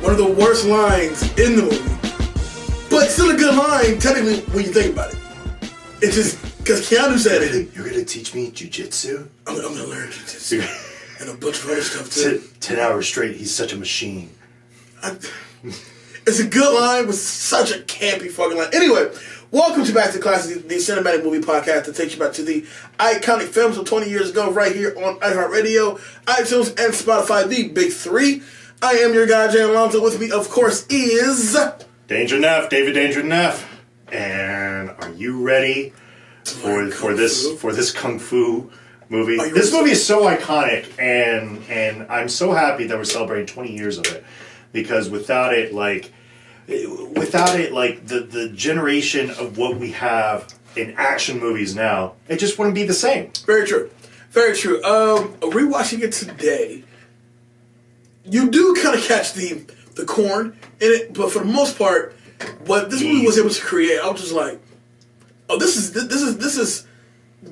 one of the worst lines in the movie. But still a good line, technically, when you think about it. It's just, because Keanu said it. You're going to teach me jujitsu? I'm going to learn jujitsu. And a bunch of other stuff, too. 10 hours straight, he's such a machine. It's a good line, but such a campy fucking line. Anyway, welcome to Back to Classic, the cinematic movie podcast that takes you back to the iconic films of 20 years ago, right here on iHeartRadio, iTunes, and Spotify, the big three. I am your guy, Jay Alonso. With me, of course, is... Danger Neff, David Danger Neff. And are you ready for this Kung Fu movie? This movie is so iconic, and I'm so happy that we're celebrating 20 years of it. Because without it, the generation of what we have in action movies now, it just wouldn't be the same. Very true. Very true. Rewatching it today, you do kind of catch the corn in it, but for the most part, what this movie was able to create, I was just like, oh, this is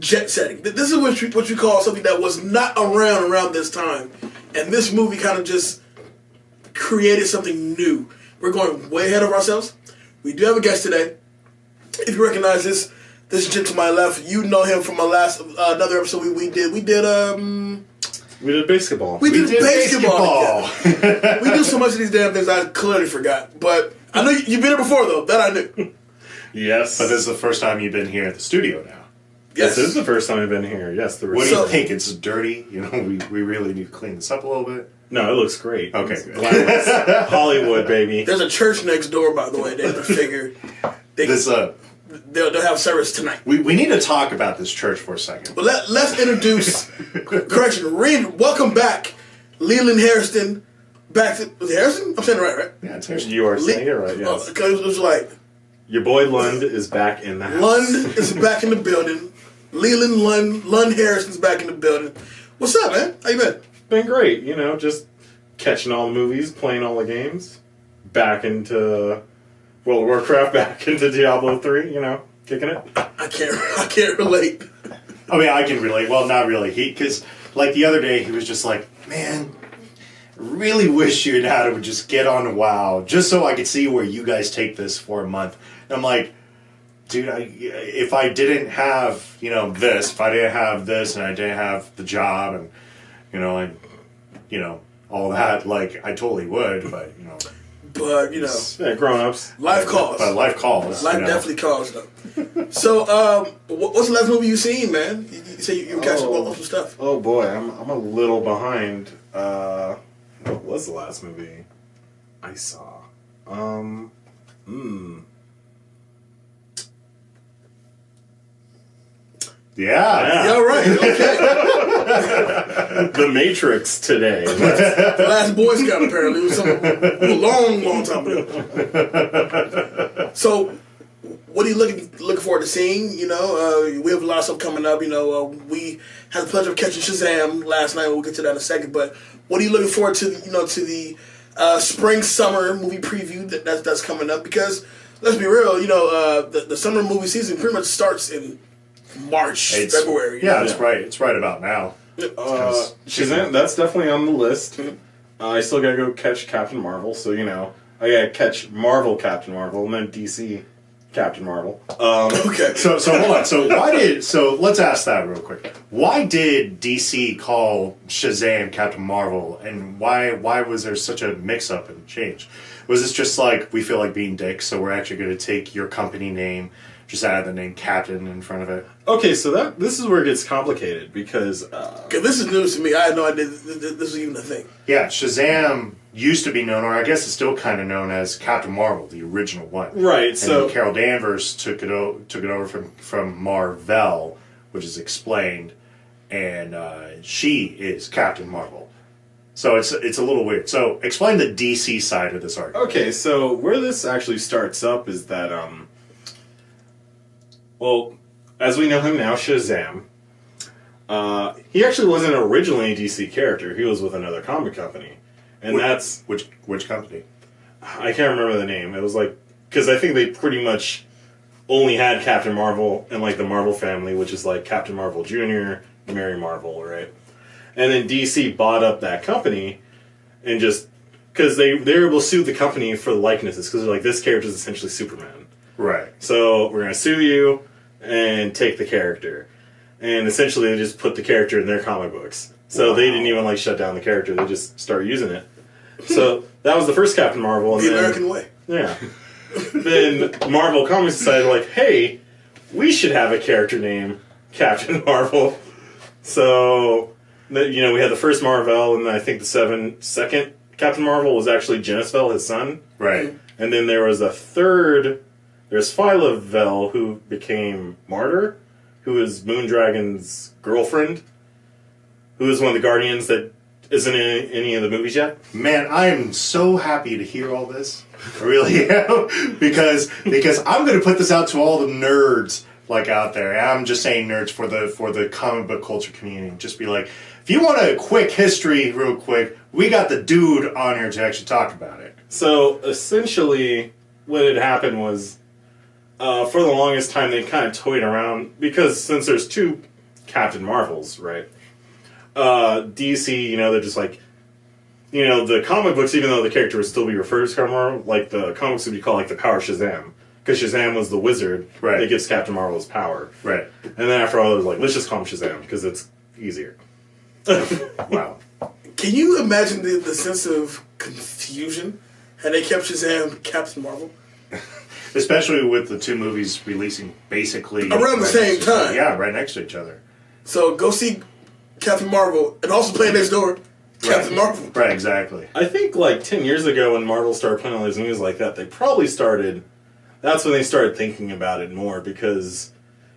jet setting. This is what you call something that was not around this time, and this movie kind of just created something new. We're going way ahead of ourselves. We do have a guest today. If you recognize this gent to my left, you know him from another episode we did. We did basketball. We did basketball. We do so much of these damn things I clearly forgot. But I know you've been here before, though. That I knew. Yes. But this is the first time you've been here at the studio now. Yes. This is the first time I've been here. Yes. What do you think? It's dirty? You know, we really need to clean this up a little bit. No, it looks great. Okay, good. Hollywood, baby. There's a church next door, by the way. They figured they'll have service tonight. We need to talk about this church for a second. But let's introduce. Welcome back, Lealan Hairston. Was it Hairston? I'm saying it right? Yeah, it's Hairston. You are saying it right. Yes. Because it was like your boy Lund is back in the house. Lund is back in the building. Lealan Lund Hairston's back in the building. What's up, man? How you been? Been great, just catching all the movies, playing all the games, back into World of Warcraft, back into Diablo 3, kicking it. I can't relate. I mean, I can relate. Well, not really. Because, the other day, he was just like, man, I really wish you and Adam would just get on WoW, just so I could see where you guys take this for a month. And I'm like, dude, if I didn't have, if I didn't have this, and I didn't have the job, and all that, I totally would, but, But, Yeah, grown-ups. Life calls. But life calls. Life definitely calls, though. So, what's the last movie you seen, man? You say you were catching up on some stuff. Oh, boy, I'm a little behind. What was the last movie I saw? Yeah, right. Okay. The Matrix today. The last Boy Scout, apparently. It was a long time ago. So, what are you looking forward to seeing? We have a lot of stuff coming up. We had the pleasure of catching Shazam last night. We'll get to that in a second. But what are you looking forward to? To the spring-summer movie preview that's coming up? Because let's be real. The summer movie season pretty much starts in March, February. Yeah, it's right. It's right about now. Shazam, that's definitely on the list. Mm-hmm. I still gotta go catch Captain Marvel, so I gotta catch Marvel Captain Marvel and then DC Captain Marvel. Okay. So hold on. So let's ask that real quick. Why did DC call Shazam Captain Marvel, and why was there such a mix-up and change? Was this just we feel like being dicks, so we're actually going to take your company name, just add the name Captain in front of it? Okay, so this is where it gets complicated, because this is news to me. I had no idea this was even a thing. Yeah, Shazam used to be known, or I guess it's still kind of known as Captain Marvel, the original one. Right, and so Carol Danvers took it over from Marvel, which is explained, and she is Captain Marvel. So it's a little weird. So explain the DC side of this argument. Okay, so where this actually starts up is that, as we know him now, Shazam, he actually wasn't originally a DC character. He was with another comic company. And that's... Which company? I can't remember the name. It was because I think they pretty much only had Captain Marvel and the Marvel family, which is Captain Marvel Jr., Mary Marvel, right? And then DC bought up that company and just because they were able to sue the company for the likenesses, because they're like, this character is essentially Superman. Right. So we're going to sue you and take the character. And essentially they just put the character in their comic books. So they didn't even like shut down the character. They just started using it. So that was the first Captain Marvel. And the American way. Yeah. Then Marvel Comics decided, like, hey, we should have a character named Captain Marvel. So, we had the first Marvel, and I think the second Captain Marvel was actually Genisvel, his son. Right. And then there was a third. There's Phyla Vel, who became Martyr, who is Moondragon's girlfriend, who is one of the Guardians that isn't in any of the movies yet. Man, I am so happy to hear all this. I really am. because I'm going to put this out to all the nerds out there. I'm just saying nerds for the comic book culture community. Just be like, if you want a quick history real quick, we got the dude on here to actually talk about it. So, essentially, what had happened was, for the longest time, they kind of toyed around, because since there's two Captain Marvels, right? DC, they're just like, the comic books, even though the character would still be referred to as Captain Marvel, like, the comics would be called, like, the Power Shazam. Because Shazam was the wizard that gives Captain Marvel his power. Right. And then after all, it was like, let's just call him Shazam, because it's easier. Wow. Can you imagine the sense of confusion had they kept Shazam Captain Marvel? Especially with the two movies releasing basically around the same time. Yeah, right next to each other. So go see Captain Marvel and also play next door Captain Marvel. Right, exactly. I think 10 years ago when Marvel started putting all these movies like that, they probably started... That's when they started thinking about it more, because,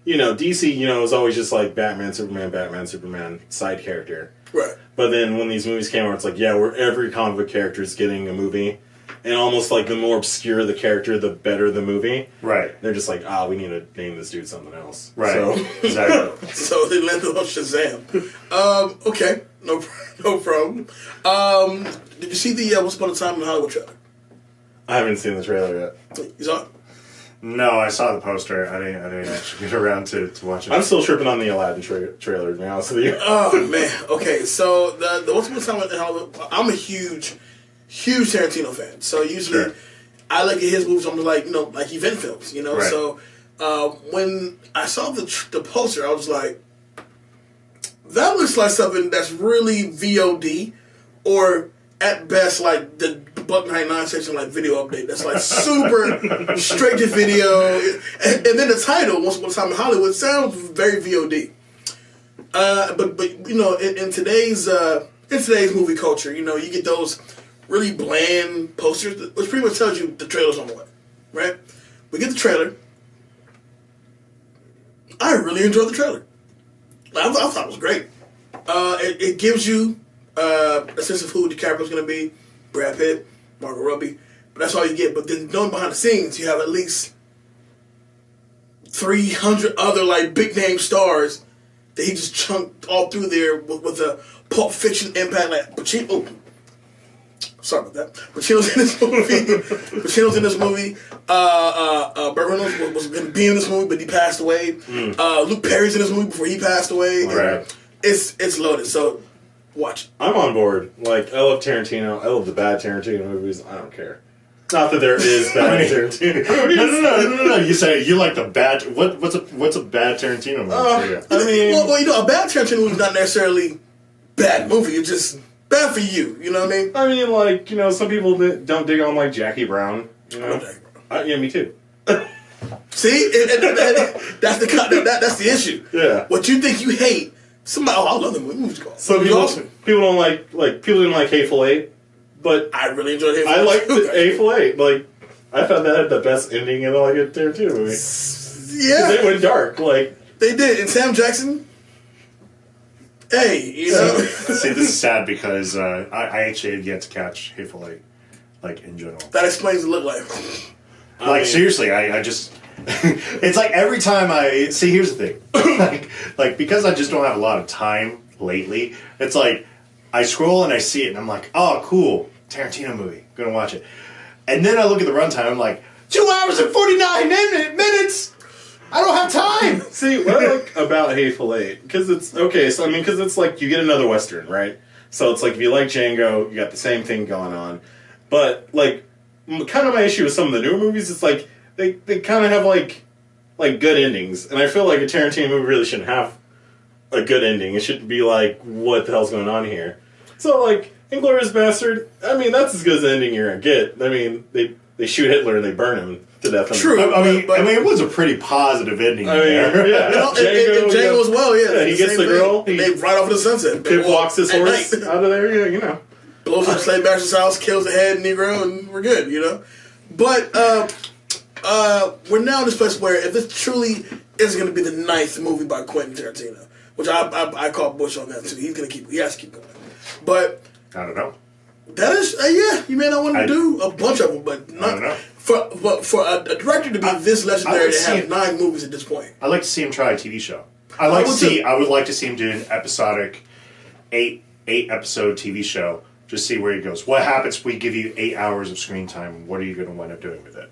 DC, was always just like Batman, Superman, side character. Right. But then when these movies came out, it's like, where every comic book character is getting a movie, and almost like the more obscure the character, the better the movie. Right. They're just like, we need to name this dude something else. Right. So, exactly. So they landed on Shazam. Okay. No problem. Did you see the Once Upon a Time in Hollywood trailer? I haven't seen the trailer yet. You saw it? No, I saw the poster. I didn't actually get around to watch it. I'm still tripping on the Aladdin trailer, to be honest with you. Oh, man. Okay, so the Once Upon a Time in Hollywood, I'm a huge Tarantino fan. So usually I look at his movies, I'm like, event films, Right. So when I saw the poster, I was like, that looks like something that's really VOD, or at best, like the Buck 99 section, like video update. That's like super straight to video. And then the title, Once Upon a Time in Hollywood, sounds very VOD. But in today's movie culture, you get those really bland posters, which pretty much tells you the trailer's on the way, right? We get the trailer. I really enjoyed the trailer. I thought it was great. It gives you a sense of who DiCaprio's going to be, Brad Pitt, Margot Robbie, but that's all you get. But then knowing behind the scenes, you have at least 300 other big name stars that he just chunked all through there with a Pulp Fiction impact, like Pacino. Sorry about that. Pacino's in this movie. Burt Reynolds was going to be in this movie, but he passed away. Luke Perry's in this movie before he passed away. Right. It's loaded. So. Watch. I'm on board. I love Tarantino. I love the bad Tarantino movies. I don't care. Not that there is bad Tarantino movies. No. You say you like the bad. What's a bad Tarantino movie for you? I mean, well, a bad Tarantino movie is not necessarily bad movie. It's just bad for you. You know what I mean? I mean, some people don't dig on Jackie Brown. I love Jackie Brown. Yeah, me too. See, that's the issue. Yeah. What you think you hate. Somebody, I love the movie. So people don't like people didn't like Hateful Eight, but I really enjoyed Hateful Eight. I liked Hateful Eight. I found that had the best ending in a Tarantino movie. Yeah, they went dark. They did. And Sam Jackson. Hey, See, this is sad because I actually had yet to catch Hateful Eight, in general. That explains the look like. Seriously, I just. It's like every time see, here's the thing, because I just don't have a lot of time lately. It's like I scroll and I see it and I'm like, oh, cool, Tarantino movie, gonna watch it. And then I look at the runtime, I'm like, 2 hours and 49 minutes. I don't have time. See, what I like about Hateful Eight, because it's because it's you get another Western, right? So it's if you like Django, you got the same thing going on. But like, kind of my issue with some of the newer movies, it's like they kind of have like good endings, and I feel like a Tarantino movie really shouldn't have a good ending. It should be like, what the hell's going on here? So like, Inglourious Bastard, I mean, that's as good as an ending you're gonna get. I mean, they shoot Hitler and they burn him to death. True. I mean, it was a pretty positive ending. I mean, yeah. And Django as well, yeah. He gets the girl. They right off the sunset. Pip walks his horse out of there, yeah, you know. Blows up Slave Master's house, kills the head Negro, and we're good, you know? But we're now in this place where if this truly is going to be the 9th movie by Quentin Tarantino, which I call Bush on that too. He has to keep going. But I don't know. that is, you may not want to do a bunch of them, but not, I don't know. For a director to be this legendary to have 9 movies at this point. I'd like to see him try a TV show. I would like to see him do an episodic 8 episode TV show. Just see where he goes. What happens if we give you 8 hours of screen time? What are you going to wind up doing with it?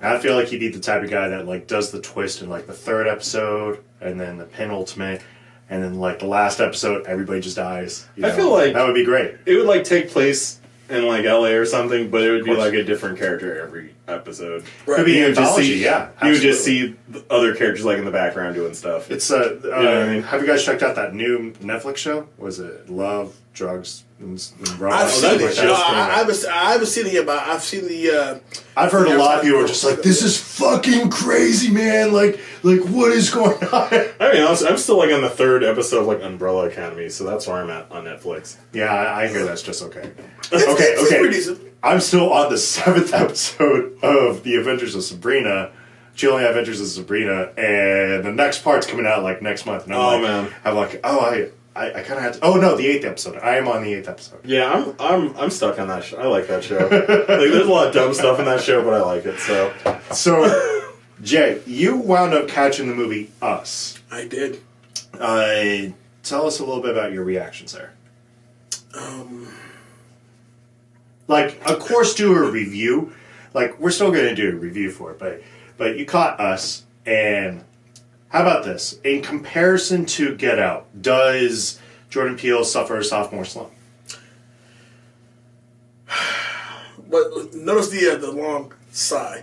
I feel like he'd be the type of guy that like does the twist in like the 3rd episode, and then the penultimate, and then like the last episode, everybody just dies. I feel like that would be great. It would like take place in like LA or something, but it would be like a different character every episode. Right. Could be an anthology, you would just see other characters like in the background doing stuff. It's you know what I mean? Have you guys checked out that new Netflix show? Was it Love, Drugs, and I've seen it. I haven't seen it yet, but I've seen the. I've heard a lot of people are just like, "This is fucking crazy, man! Like what is going on?" I mean, I'm still like on the 3rd episode of like Umbrella Academy, so that's where I'm at on Netflix. Yeah, I hear that's just okay. It's pretty decent. I'm still on the 7th episode of The Adventures of Sabrina. Chilling Adventures of Sabrina, and the next part's coming out like next month. And I'm like, I kind of have to. Oh no, the 8th episode. I am on the 8th episode. Yeah, I'm stuck on that show. I like that show. Like, there's a lot of dumb stuff in that show, but I like it. So, Jay, you wound up catching the movie Us. I did. Tell us a little bit about your reactions there. Like, of course, do a review. Like, we're still going to do a review for it, but you caught Us, and how about this? In comparison to Get Out, does Jordan Peele suffer a sophomore slump? But notice the long sigh.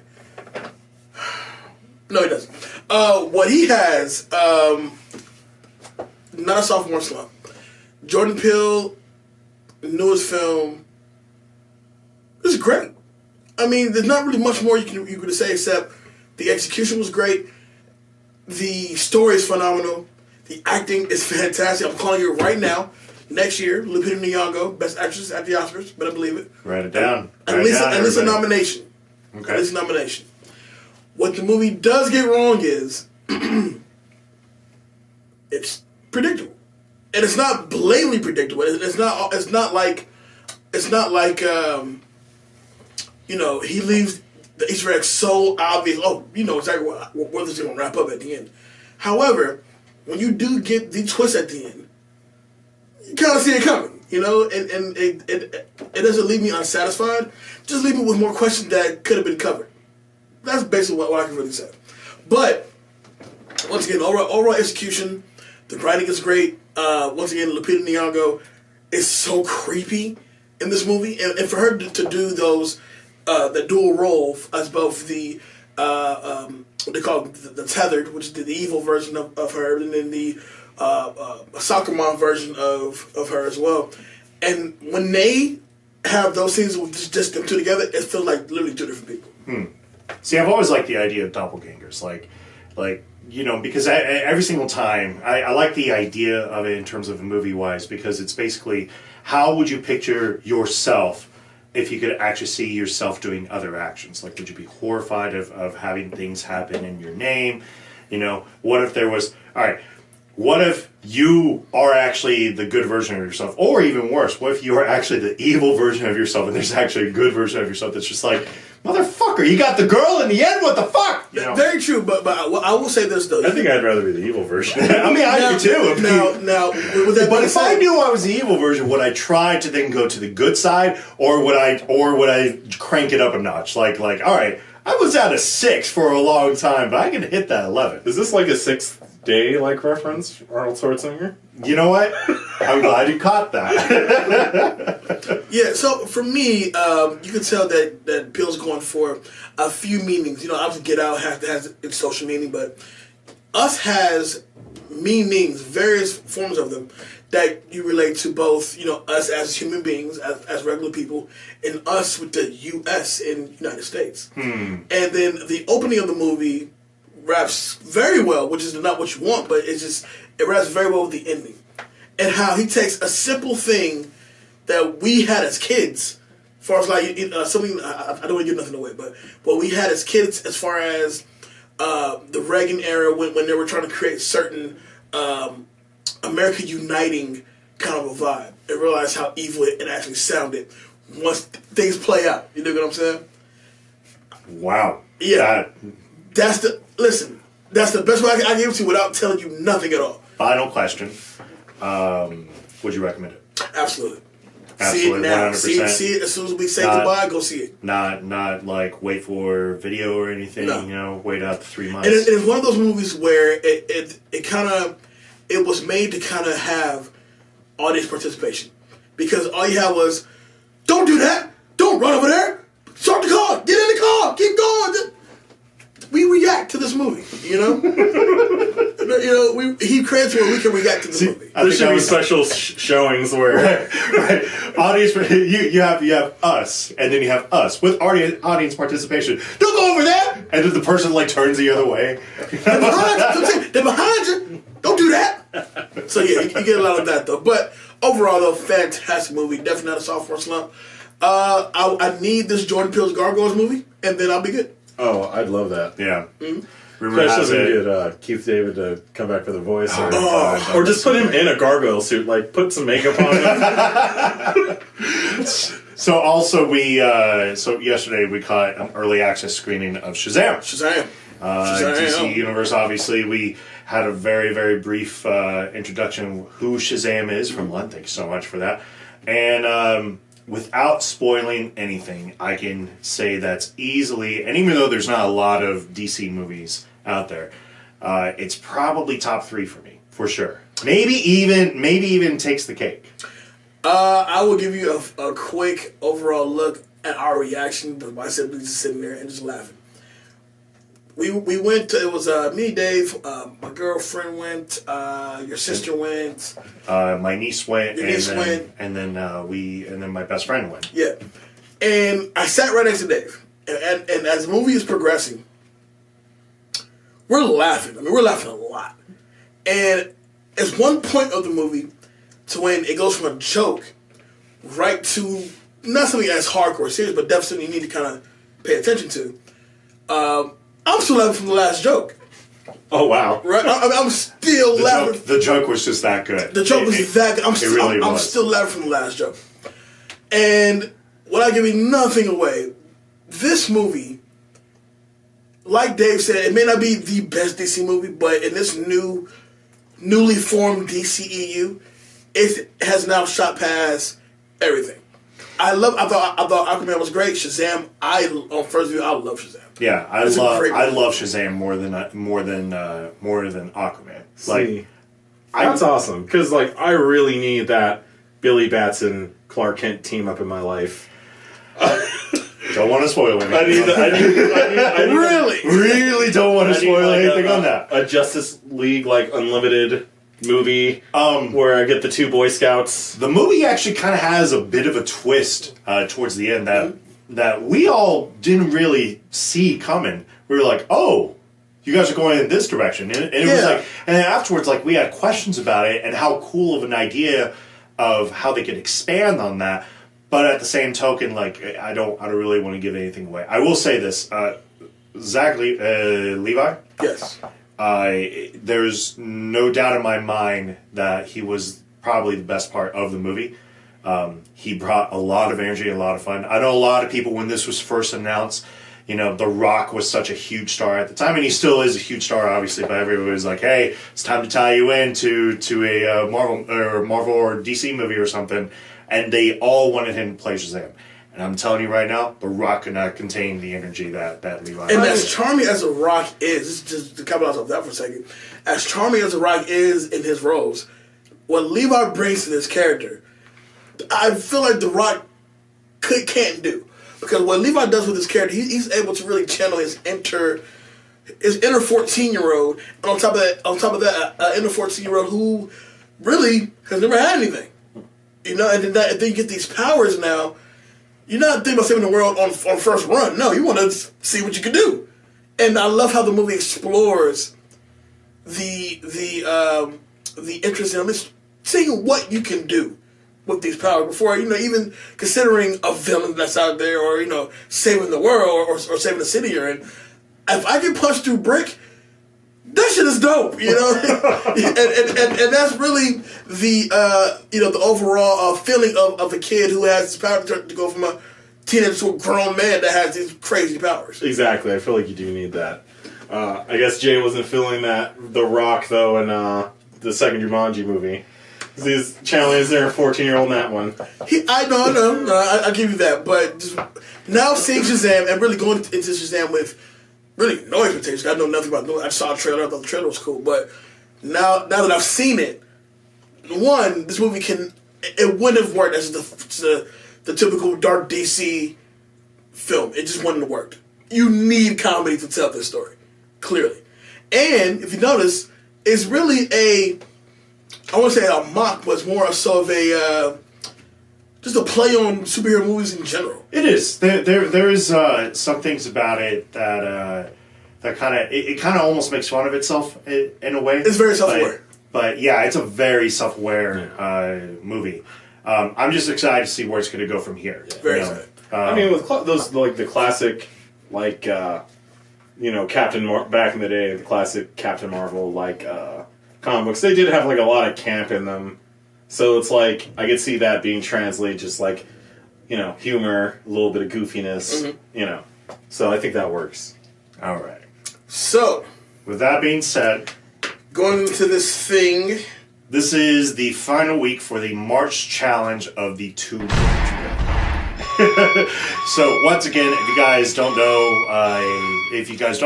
No, he doesn't. What he has, not a sophomore slump. Jordan Peele, newest film, is great. I mean, there's not really much more you could say except the execution was great. The story is phenomenal. The acting is fantastic. I'm calling you right now. Next year, Lupita Nyong'o, Best Actress at the Oscars. Better believe it. Write it down. At least a nomination. Okay. At least a nomination. What the movie does get wrong is it's predictable, and it's not blatantly predictable. It's not like he leaves the Easter egg so obvious. Oh, you know exactly where this is going to wrap up at the end. However, when you do get the twist at the end, you kind of see it coming, you know, and it doesn't leave me unsatisfied. Just leave me with more questions that could have been covered. That's basically what I can really say. But once again, overall execution, the writing is great. Once again, Lupita Nyong'o is so creepy in this movie, and for her to do those the dual role as both the what they call the tethered, which is the evil version of her, and then the soccer mom version of her as well. And when they have those scenes with just them two together, it feels like literally two different people. See, I've always liked the idea of doppelgangers, like you know, because every single time I like the idea of it in terms of movie-wise, because it's basically how would you picture yourself if you could actually see yourself doing other actions? Like, would you be horrified of having things happen in your name? You know, what if there was, all right, what if you are actually the good version of yourself? Or even worse, what if you are actually the evil version of yourself and there's actually a good version of yourself that's just like, motherfucker, you got the girl in the end, what the fuck? You know? Very true, but I will say this, though. I think I'd rather be the evil version. I mean, I do too. Now, with that but if I knew I was the evil version, would I try to then go to the good side, or would I crank it up a notch? Like, all right, I was at a 6 for a long time, but I can hit that 11. Is this like a Sixth Day like reference, Arnold Schwarzenegger? You know what? I'm glad you caught that. Yeah, so for me, you can tell that Peele's going for a few meanings. You know, obviously Get Out has its social meaning, but Us has meanings, various forms of them, that you relate to both, you know, us as human beings, as regular people, and us with the U.S. in United States. And then the opening of the movie raps very well, which is not what you want, but it raps very well with the ending. And how he takes a simple thing that we had as kids, as far as like something, I don't want to give nothing away, but what we had as kids as far as the Reagan era when they were trying to create certain America uniting kind of a vibe, and realize how evil it actually sounded once things play out. You know what I'm saying? Wow. Yeah. That's the best way I can give it to you without telling you nothing at all. Final question. Would you recommend it? Absolutely. Absolutely, see it now. 100%. See it as soon as we say goodbye. Go see it. Not like wait for video or anything. No. You know, wait out the 3 months. And it's one of those movies where it was made to kind of have audience participation, because all you had was, don't do that, don't run over there, start the car, get in the car, keep going. We react to this movie, you know. He creates where we can react to the movie. There should be special showings where right. Audience, you have us, and then you have us with audience participation. Don't go over there, and then the person like turns the other way. They're behind you. Don't do that. So yeah, you get a lot of that though. But overall, though, fantastic movie. Definitely not a sophomore slump. I need this Jordan Peele's Gargoyles movie, and then I'll be good. Oh, I'd love that. Yeah. Especially get Keith David to come back for the voice, or just put him in a gargoyle suit, like put some makeup on him. So also so yesterday we caught an early access screening of Shazam. DC Universe, obviously. We had a very, very brief introduction of who Shazam is from Len. Thank you so much for that. And without spoiling anything, I can say that's easily, and even though there's not a lot of DC movies out there, it's probably top 3 for me, for sure. Maybe even takes the cake. I will give you a quick overall look at our reaction, but my siblings just sitting there and just laughing. We went to, it was me, Dave, my girlfriend went, your sister went, my niece went, and then my best friend went. Yeah, and I sat right next to Dave, and as the movie is progressing, we're laughing. I mean, we're laughing a lot, and it's one point of the movie to when it goes from a joke right to not something as hardcore serious, but definitely something you need to kind of pay attention to. I'm still laughing from the last joke. Oh, wow. Right? I'm still laughing. The joke was just that good. The joke was that good. I'm still laughing from the last joke. And without giving nothing away, this movie, like Dave said, it may not be the best DC movie, but in this newly formed DCEU, it has now shot past everything. I thought Aquaman was great. Shazam, on first view, I love Shazam. Yeah, I love Shazam more than Aquaman. See, that's awesome, because like I really need that Billy Batson Clark Kent team up in my life. Don't want to spoil anything. I really don't want to spoil anything on that. A Justice League like Unlimited movie where I get the 2 Boy Scouts. The movie actually kind of has a bit of a twist towards the end that we all didn't really see coming. We were like, oh, you guys are going in this direction. And it was like, and then afterwards, like, we had questions about it and how cool of an idea of how they could expand on that. But at the same token, like, I don't really want to give anything away. I will say this, Zach Levi? Yes. There's no doubt in my mind that he was probably the best part of the movie. He brought a lot of energy, a lot of fun. I know a lot of people, when this was first announced, you know, The Rock was such a huge star at the time, and he still is a huge star, obviously, but everybody was like, hey, it's time to tie you into a Marvel or DC movie or something, and they all wanted him to play Shazam. And I'm telling you right now, The Rock could not contain the energy that Levi and as charming as The Rock is, just to come out of that for a second, as charming as The Rock is in his roles, what Levi brings to this character, I feel like The Rock can't do. Because what Levi does with his character, he's able to really channel his inner 14-year-old, and on top of that, inner 14-year-old who really has never had anything. You know, and then you get these powers now. You're not thinking about saving the world on first run. No, you want to see what you can do. And I love how the movie explores the interest in at least seeing what you can do with these powers before, you know, even considering a villain that's out there, or, you know, saving the world or saving the city you're in. If I can punch through brick, that shit is dope, you know. and that's really the the overall feeling of a kid who has this power to go from a teenager to a grown man that has these crazy powers. Exactly. I feel like you do need that. I guess Jay wasn't feeling that The Rock though in the second Jumanji movie. He's channeling their 14-year-old in that one. I give you that. But just now seeing Shazam and really going into Shazam with really no expectations. I know nothing about it. I saw a trailer. I thought the trailer was cool. But now that I've seen it, one, this movie it wouldn't have worked as the typical dark DC film. It just wouldn't have worked. You need comedy to tell this story, clearly. And if you notice, it's really I won't say a mock, but it's more so of just a play on superhero movies in general. It is. There is some things about it that kind of it kind of almost makes fun of itself in a way. It's very self-aware. But yeah, it's a very self-aware movie. I'm just excited to see where it's going to go from here. Yeah, very excited. I mean, with those like the classic, like Captain back in the day, the classic Captain Marvel comic books, they did have like a lot of camp in them. So it's like I could see that being translated just like, humor, a little bit of goofiness, So I think that works. All right. So, with that being said, going into this thing, this is the final week for the March challenge of the 2-minute drill. So once again, if you guys don't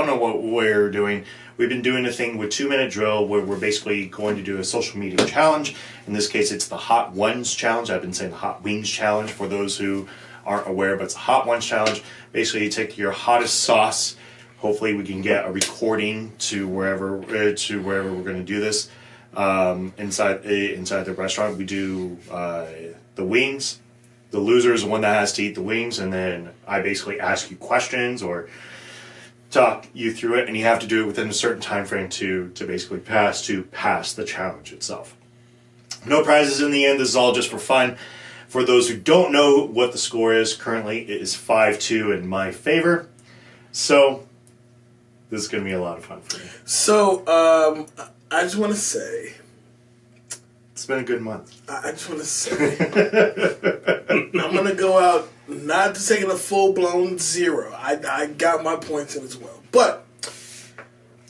know what we're doing, we've been doing a thing with 2-minute drill where we're basically going to do a social media challenge. In this case, it's the Hot Ones challenge. I've been saying the Hot Wings challenge for those who aren't aware, but it's a Hot Ones challenge. Basically, you take your hottest sauce. Hopefully, we can get a recording to wherever we're going to do this. Inside the restaurant, we do the wings. The loser is the one that has to eat the wings, and then I basically ask you questions or talk you through it, and you have to do it within a certain time frame to basically pass the challenge itself. No prizes in the end. This is all just for fun. For those who don't know what the score is, currently it is 5-2 in my favor. So this is going to be a lot of fun for me. So I just want to say, it's been a good month. I just want to say, I'm going to go out not to taking a full-blown 0. I got my points in as well. But,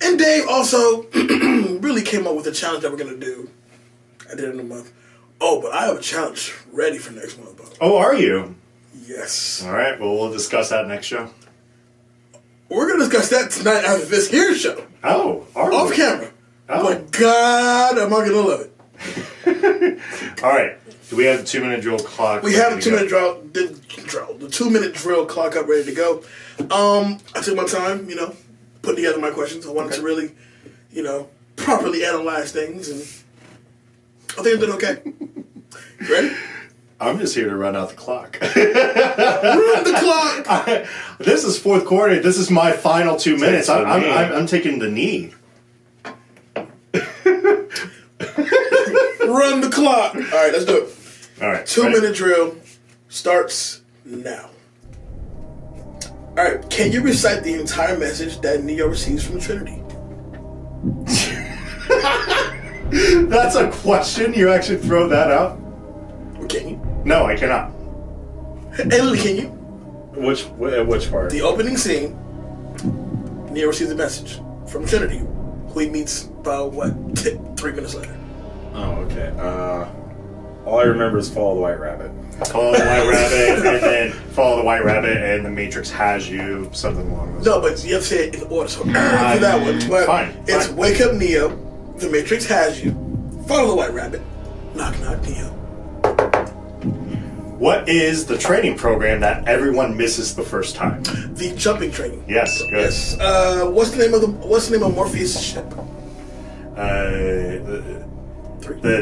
and Dave also really came up with a challenge that we're going to do at the end of the month. Oh, but I have a challenge ready for next month, though. Oh, are you? Yes. All right, well, we'll discuss that next show. We're going to discuss that tonight after this here show. Oh, are we? Off camera. Oh. But God, am I going to love it. All right. Do we have the 2-minute drill clock? We have the 2-minute drill. The 2-minute drill clock up ready to go. I took my time, putting together my questions. I wanted to really, properly analyze things, and I think I did okay. You ready? I'm just here to run out the clock. Run the clock. This is fourth quarter. This is my final 2 minutes. I'm taking the knee. Run the clock. All right, let's do it. All right. 2-minute drill starts now. All right, can you recite the entire message that Neo receives from Trinity? That's a question? You actually throw that out? Can you? No, I cannot. Hey, Lily, can you? Which part? The opening scene, Neo receives a message from Trinity, who he meets about, 3 minutes later. Oh, okay. All I remember is Follow the White Rabbit. Follow the White Rabbit, and then Follow the White Rabbit, and the Matrix has you, something along those lines. No, but you have to say it in order, so for that one. But Fine. It's Wake Up Neo, the Matrix has you, Follow the White Rabbit, Knock knock, Neo. What is the training program that everyone misses the first time? The jumping training. Yes, good. Yes. What's the name of Morpheus' ship? The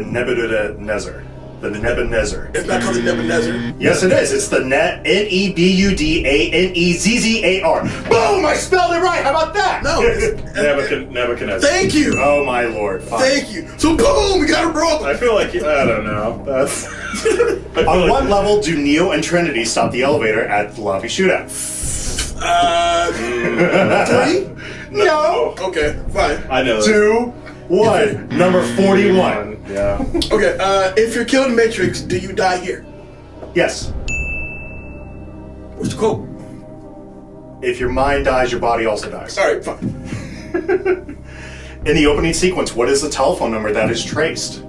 Nebuchadnezzar. The Nebuchadnezzar. It's not called the Nebuchadnezzar. Yes, it is. It's the Nebudanezzar. Boom! I spelled it right. How about that? No. Nebuchadnezzar. Thank you. Oh my lord. Fine. Thank you. So boom, we got it wrong. I feel like I don't know. That's. On what level do Neo and Trinity stop the elevator at the lobby shootout? 3? No. Okay, fine. I know. 2, 1. Number 41. Yeah. Okay, if you're killing Matrix, do you die here? Yes. What's the quote? If your mind dies, your body also dies. Alright, fine. In the opening sequence, what is the telephone number that is traced?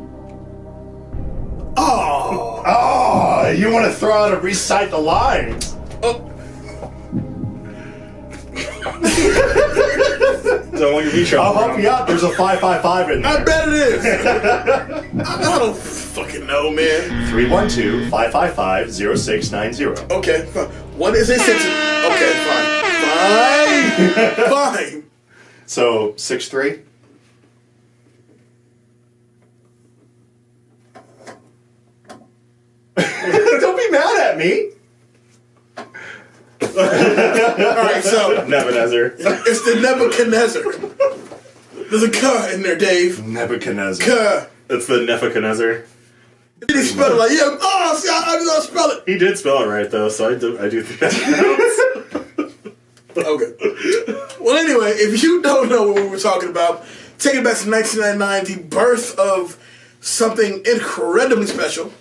Oh. Oh, you want to throw out and recite the lines. Oh. Don't look at me, I'll help you out. There's a 555 in there. I bet it is. I don't fucking know, man. 312-555-0690. Okay, fine. What is a sentence? Okay, fine. Fine. So, 6-3? Don't be mad at me. Alright, so Nebuchadnezzar. it's the Nebuchadnezzar. There's a K in there, Dave. Nebuchadnezzar. K. It's the Nebuchadnezzar. Did he spell it like, yeah, oh, see, I did not spell it. He did spell it right though, so I do think that counts. Okay. Well, anyway, if you don't know what we were talking about, take it back to 1999, the birth of something incredibly special.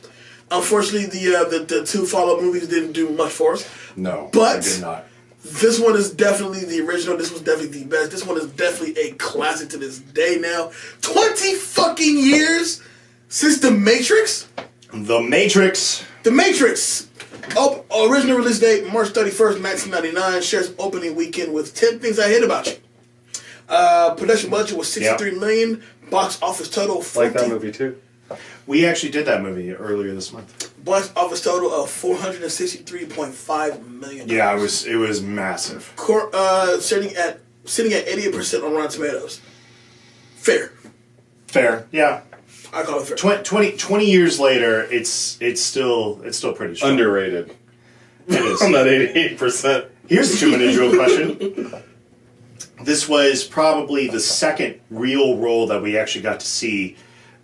Unfortunately, the two follow-up movies didn't do much for us. No, But I did not. This one is definitely the original. This was definitely the best. This one is definitely a classic to this day now. 20 fucking years since The Matrix? The Matrix. The Matrix. Original release date, March 31st, 1999. Shares opening weekend with 10 Things I Hate About You. Production budget was $63 million. Box office total, 40. Like that movie too. We actually did that movie earlier this month. Box office total of $463.5 million. Yeah, it was massive. Sitting at 88% on Rotten Tomatoes. Fair. Fair, yeah. I call it fair. 20 years later, it's still pretty strong. Underrated. It is. On that 88%. Here's the two-minute drill question. This was probably the second real role that we actually got to see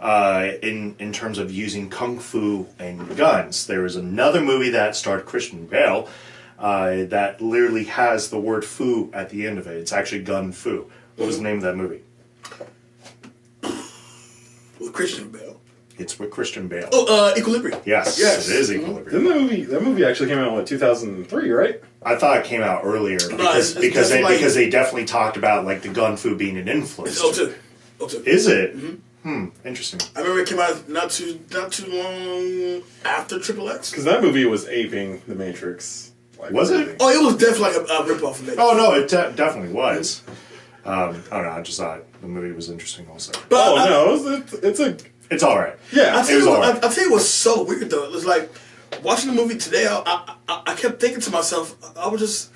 in terms of using kung fu and guns. There was another movie that starred Christian Bale that literally has the word "fu" at the end of it. It's actually gun fu. What was the name of that movie? With Christian Bale. It's with Christian Bale. Oh, Equilibrium. Yes, Yes. it is Equilibrium. Didn't that movie actually came out in 2003, right? I thought it came out earlier because they definitely talked about like the gun fu being an influence. It's 02. 02. Is it? Mm-hmm. Interesting. I remember it came out not too long after Triple X. Because that movie was aping The Matrix. Like, Was it? Oh, it was definitely like a ripoff of it. Oh no, it definitely was. I don't know. I just thought the movie was interesting also. But It's all right. Yeah. I'll tell was you all what, right. I'll tell you what's so weird though. It was like watching the movie today. I kept thinking to myself, I was just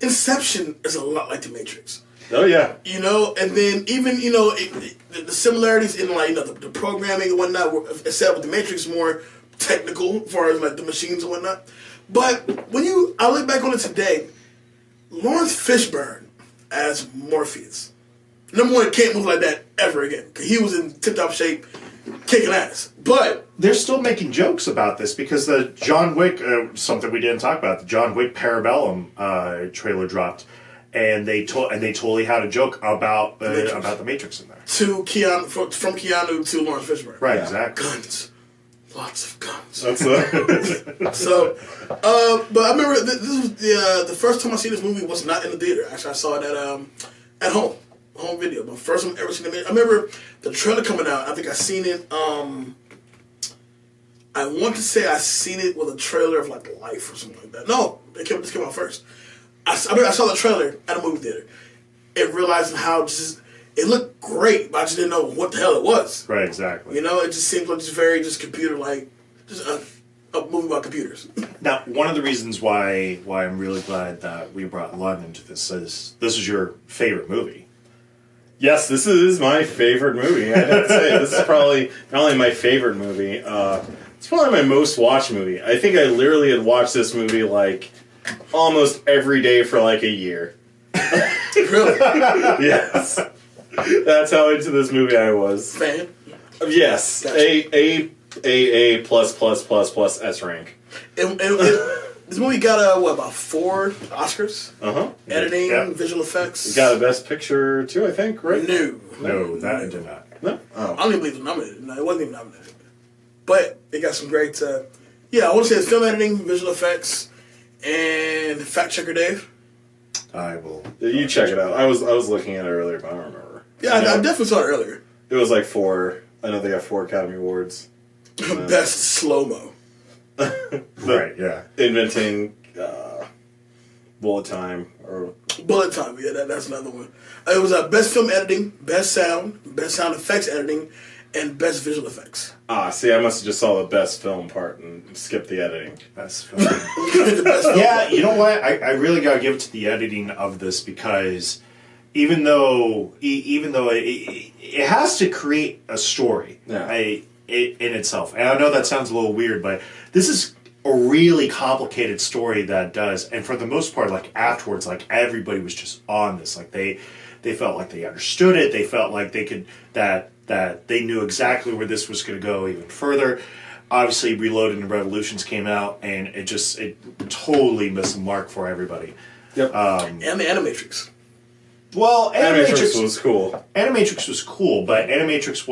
Inception is a lot like The Matrix. Oh yeah. You know, and then even the similarities in like the programming and whatnot, except with The Matrix more technical as far as like the machines and whatnot. But I look back on it today, Laurence Fishburne as Morpheus. Number one, can't move like that ever again because he was in tip-top shape, kicking ass. But They're still making jokes about this because the John Wick, something we didn't talk about, the John Wick Parabellum trailer dropped, and they totally had a joke about the Matrix in there. to Keanu, from Keanu to Laurence Fishburne. Right, Yeah. exactly. Guns. Lots of guns. That's So, but I remember this was the first time I seen this movie was not in the theater. Actually, I saw it at home video. My first time ever seen it. I remember the trailer coming out. I think I seen it. I want to say I seen it with a trailer of like Life or something like that. No, this came out first. I remember I saw the trailer at a movie theater and realizing how just it looked great, but I just didn't know what the hell it was. Right, exactly. You know, it just seemed like just very just computer-like, just a movie about computers. Now, one of the reasons why I'm really glad that we brought London into this is this is your favorite movie. Yes, this is my favorite movie. I have to say, this is probably not only my favorite movie, it's probably my most watched movie. I think I literally had watched this movie like almost every day for like a year. Really? Yes. That's how into this movie I was. Fan? Yes. Gotcha. A plus plus plus plus S rank. And this movie got, about 4 Oscars? Uh-huh. Editing, Yeah. visual effects. It got a Best Picture too, I think, right? No, that did not. No? Oh. I don't even believe it was nominated. No, it wasn't even nominated. But it got some great, I want to say it's film editing, visual effects, and fact checker Dave. I will. You check it out. I was looking at it earlier, but I don't remember. Yeah, I definitely saw it earlier. It was like 4. I know they got 4 Academy Awards. Best slow-mo. Right, yeah. Inventing bullet time or Bullet time, yeah, that's another one. It was best film editing, best sound effects editing, and best visual effects. see, I must have just saw the best film part and skipped the editing. Best film. The best film Yeah, part. you know what? I really gotta give it to the editing of this because even though it has to create a story Yeah. in itself, and I know that sounds a little weird, but this is a really complicated story that does, and for the most part, like afterwards, like everybody was just on this, like they felt like they understood it, they felt like they could that they knew exactly where this was going to go even further. Obviously, Reloaded and Revolutions came out, and it totally missed the mark for everybody. Yep. And the Animatrix. Well, Animatrix was cool. Animatrix was cool, but Animatrix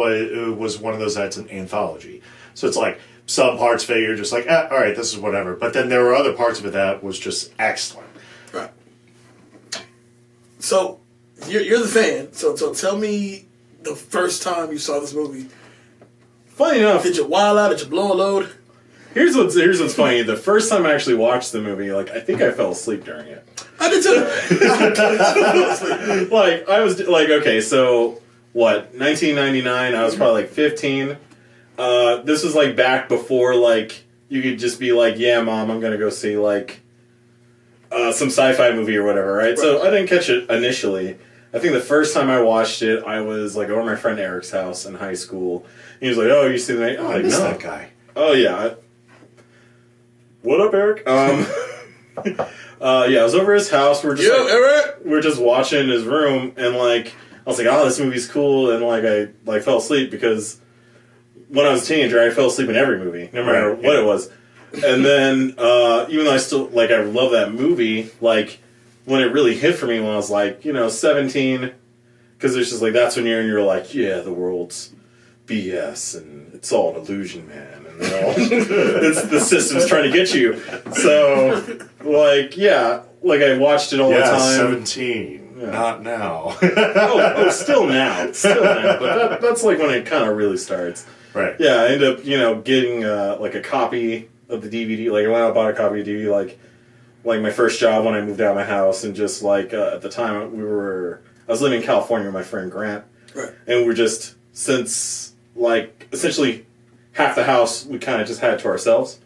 was one of those that's an anthology. So it's like some parts that you're just like, all right, this is whatever. But then there were other parts of it that was just excellent. Right. So, you're the fan. So tell me the first time you saw this movie. Funny enough, Did you wild out? Did you blow a load? here's what's funny. The first time I actually watched the movie, like I think I fell asleep during it. I did too. Like I was like, okay, so what? 1999. I was probably like 15. This was like back before like you could just be like, yeah, mom, I'm gonna go see like some sci-fi movie or whatever, right? So I didn't catch it initially. I think the first time I watched it, I was like over at my friend Eric's house in high school. He was like, "Oh, you see the?" I miss that guy. Oh yeah. What up, Eric? Yeah, I was over at his house. We're just Eric. we're just watching in his room, and like I was like, "Oh, this movie's cool," and like I like fell asleep because when I was a teenager, I fell asleep in every movie, no matter what it was. And then even though I still like I love that movie, like when it really hit for me when I was like 17, because it's just like that's when you're like, yeah, the world's BS and it's all an illusion, man, and they're all it's the system's trying to get you. So like like I watched it all the time. 17. Yeah. Not now. Still now, but that's like when it kind of really starts. Right. Yeah, I ended up getting like a copy of the DVD. Like I went out and bought a copy of the DVD. Like my first job when I moved out of my house, and just like at the time I was living in California with my friend Grant, Right. and we're just since like essentially half the house we kind of just had to ourselves.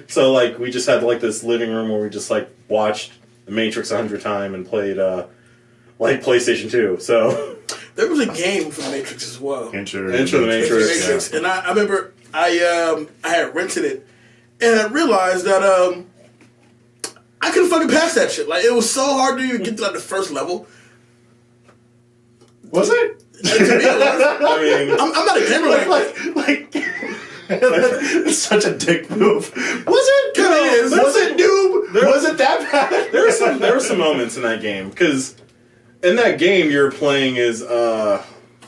So like we just had like this living room where we just like watched The Matrix 100 times and played like PlayStation 2. So There was a game for the Matrix as well. Enter the Matrix. Matrix. And I remember I had rented it, and I realized that I couldn't fucking pass that shit. Like, it was so hard to even get to like the first level. Was it? To be honest, I mean, I'm not a gamer like It's such a dick move. Was it? Kinda is. Was it, noob? Was it that bad? there were some moments in that game because in that game you're playing as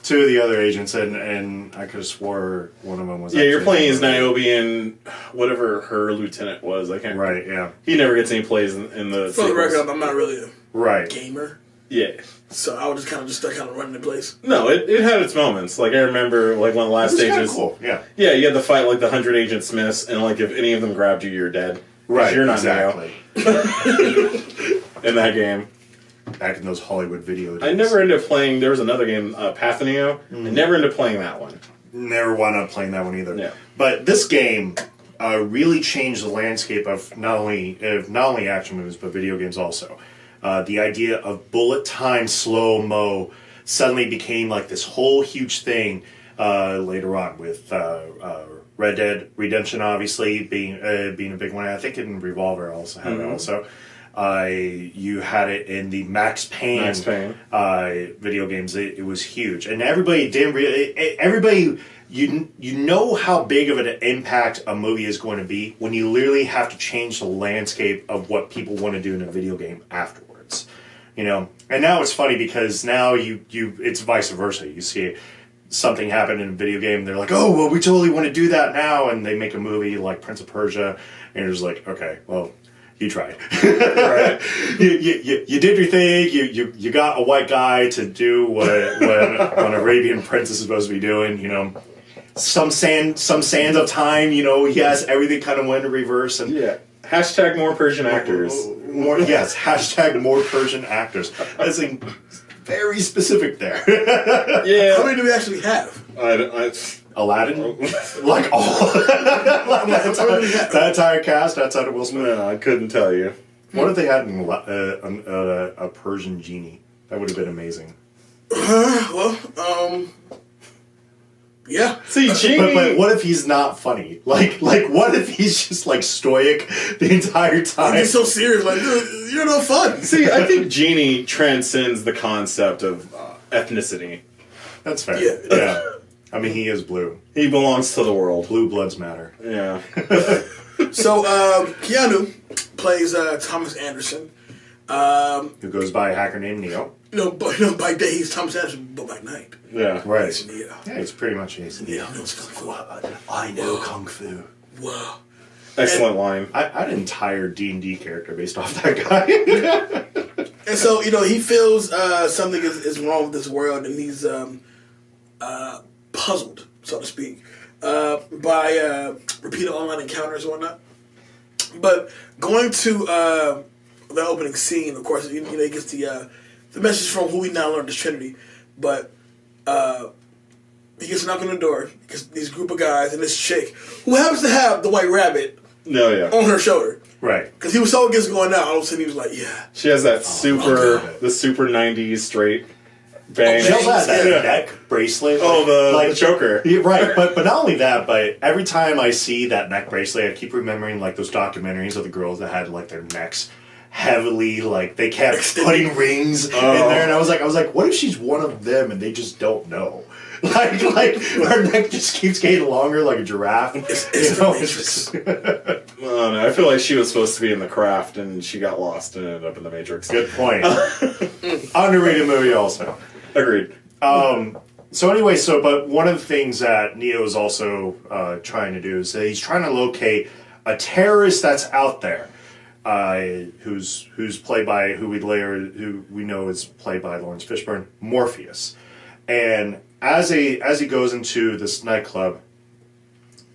Two of the other agents, and I could have swore one of them was. you're actually playing as Niobe. Niobe and whatever her lieutenant was. I can't. Right. Yeah. He never gets any plays in the. for the sequels. record, I'm not really a Right. gamer, Yeah. so I was just kind of running the place. No, it had its moments. Like I remember, like one of the last It's kind of stages. cool. Yeah. Yeah, you had to fight like the 100 Agent Smiths, and like if any of them grabbed you, you're dead. 'Cause Right. You're not exactly. Neo in that game. back in those Hollywood video days. I never ended up playing. There was another game, Path of Neo. I never ended up playing that one. Never wound up playing that one either. Yeah. But this game really changed the landscape of not only action movies but video games also. The idea of bullet time slow-mo suddenly became like this whole huge thing later on with Red Dead Redemption, obviously being a big one. I think in Revolver also had it also. You had it in the Max Payne video games. It was huge, and everybody didn't really. Everybody, you know how big of an impact a movie is going to be when you literally have to change the landscape of what people want to do in a video game afterwards. You know, and now it's funny because now it's vice versa. You see something happen in a video game, they're like, oh, well, we totally want to do that now, and they make a movie like Prince of Persia, and you're just like, okay, well, you tried. Right. you did your thing, you got a white guy to do what an Arabian prince is supposed to be doing, you know. Some sands of time, you know, yes, everything kind of went in reverse. And yeah. Hashtag more Persian actors. Hashtag more Persian actors. That's like very specific there. Yeah. How many do we actually have? Aladdin? Like all that entire cast outside of Will Smith? No, I couldn't tell you. What if they had a Persian genie? That would have been amazing. Yeah. See, Genie. But what if he's not funny? Like what if he's just like stoic the entire time? He's so serious, like, dude, you're no fun. See, I think Genie transcends the concept of ethnicity. That's fair. Yeah. I mean, he is blue. He belongs to the world. Blue bloods matter. Yeah. So, Keanu plays Thomas Anderson. Who goes by a hacker named Neo. By day he's Thomas Anderson, but by night Yeah. Right. he's Neo. Yeah, it's pretty much Neo. Neo knows Kung Fu. I know Kung Fu. Whoa. Excellent line. I had an entire D&D character based off that guy. And so, he feels something is wrong with this world, and he's puzzled, so to speak, by repeated online encounters and whatnot. But going to the opening scene, of course, he gets the message from who we now learned is Trinity. But he gets a knock on the door, because these group of guys and this chick, who happens to have the white rabbit on her shoulder. Right. Because he was so against going out, all of a sudden he was like, yeah. She has that super 90s straight bang. She also has that neck bracelet. Oh, the choker. Yeah, right, but not only that, but every time I see that neck bracelet, I keep remembering like those documentaries of the girls that had like their necks heavily, like they kept putting rings in there, and I was like, what if she's one of them and they just don't know? Like her neck just keeps getting longer like a giraffe. I feel like she was supposed to be in The Craft and she got lost and ended up in The Matrix. Good point. Underrated movie also. Agreed. So anyway, but one of the things that Neo is also trying to do is that he's trying to locate a terrorist that's out there, who's played by who we know is played by Laurence Fishburne, Morpheus, and as he goes into this nightclub.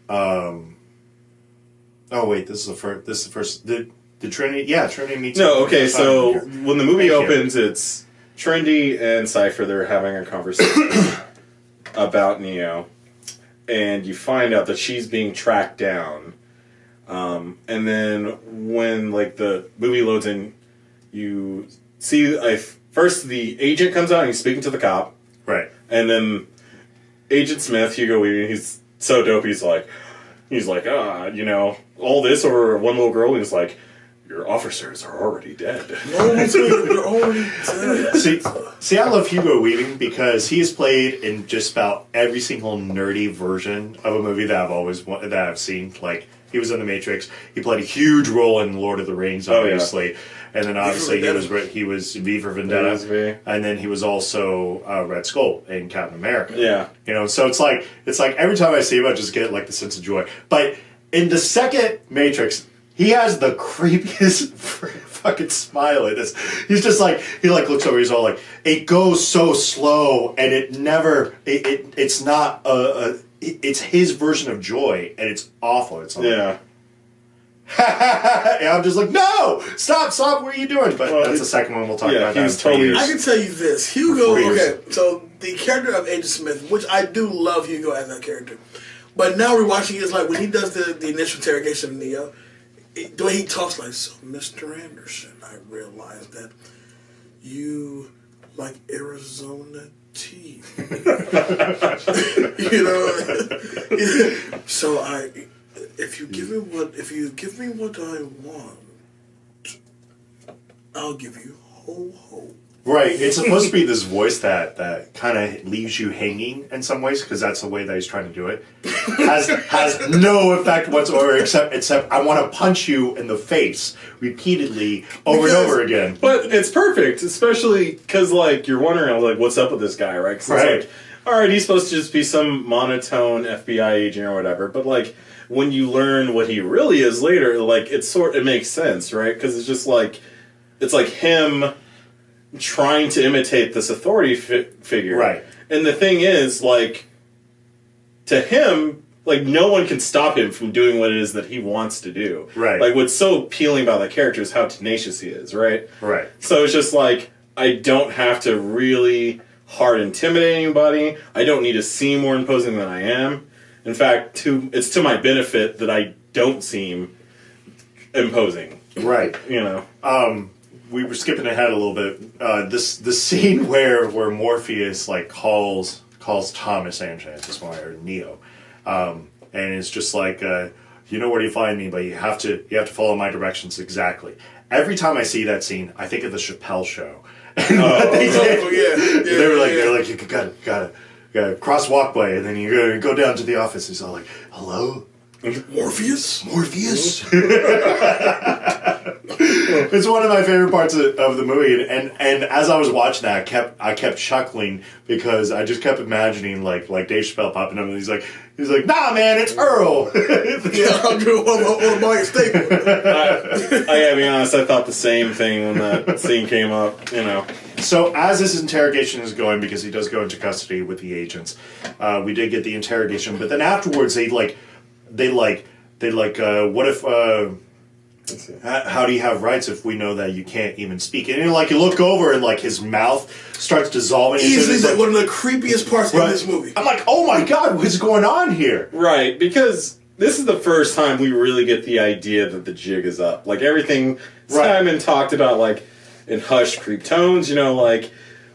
Oh wait, this is the first. Did Trinity? Yeah, Trinity meets. No, okay. So when the movie opens, it's Trinity and Cypher. They're having a conversation about Neo, and you find out that she's being tracked down. And then when like the movie loads in, you see first the agent comes out and he's speaking to the cop, right? And then Agent Smith, Hugo Weaving, he's so dope. He's like, all this over one little girl. And he's like, your officers are already dead. They're already dead. See, I love Hugo Weaving because he has played in just about every single nerdy version of a movie that I've seen. Like, he was in The Matrix. He played a huge role in Lord of the Rings, obviously. And then obviously he was V for Vendetta. And then he was also Red Skull in Captain America. Yeah. So it's like every time I see him, I just get like the sense of joy. But in the second Matrix, he has the creepiest fucking smile in this. He's just like, he like looks over, he's all like, it goes so slow and it never, it's not it's his version of joy and it's awful. It's like, and I'm just like, no, stop, what are you doing? But that's the second one we'll talk about. He was totally. I can tell you this, Hugo. Okay, so the character of Agent Smith, which I do love Hugo as that character, but now rewatching it is like when he does the initial interrogation of Neo, the way he talks like, so Mr. Anderson, I realized that you like Arizona tea. You know, so if you give me what I want, I'll give you ho. Right, it's supposed to be this voice that kind of leaves you hanging in some ways, because that's the way that he's trying to do it. Has no effect whatsoever, except I want to punch you in the face repeatedly over and over again. But it's perfect, especially because like you're wondering like what's up with this guy, right? 'Cause right. It's like, all right, he's supposed to just be some monotone FBI agent or whatever, but like when you learn what he really is later, like it makes sense, right? Because it's just like it's like him trying to imitate this authority figure. Right. And the thing is, like, to him, like, no one can stop him from doing what it is that he wants to do. Right. Like, what's so appealing about that character is how tenacious he is, right? Right. So it's just like, I don't have to really hard intimidate anybody. I don't need to seem more imposing than I am. In fact, it's to my benefit that I don't seem imposing. Right. You know? We were skipping ahead a little bit. The scene where Morpheus like calls Thomas Sanchez, or Neo, and it's just like, you know where to find me, but you have to follow my directions exactly. Every time I see that scene, I think of the Chappelle Show. And what they did, they're like, you gotta cross walkway, and then you gotta go down to the office. He's all like, hello. Morpheus? It's one of my favorite parts of the movie, and as I was watching that, I kept chuckling because I just kept imagining like Dave Chappelle popping up, and he's like, nah, man, it's Earl. Yeah, I'm doing one of my staple. I gotta be honest, I thought the same thing when that scene came up. You know. So as this interrogation is going, because he does go into custody with the agents, we did get the interrogation, but then afterwards what if? How do you have rights if we know that you can't even speak? And you look over and like his mouth starts dissolving. Easily like one of the creepiest parts in this movie. I'm like, oh my god, what's going on here? Right, because this is the first time we really get the idea that the jig is up. Like everything Simon talked about, like in hushed creep tones. You know, like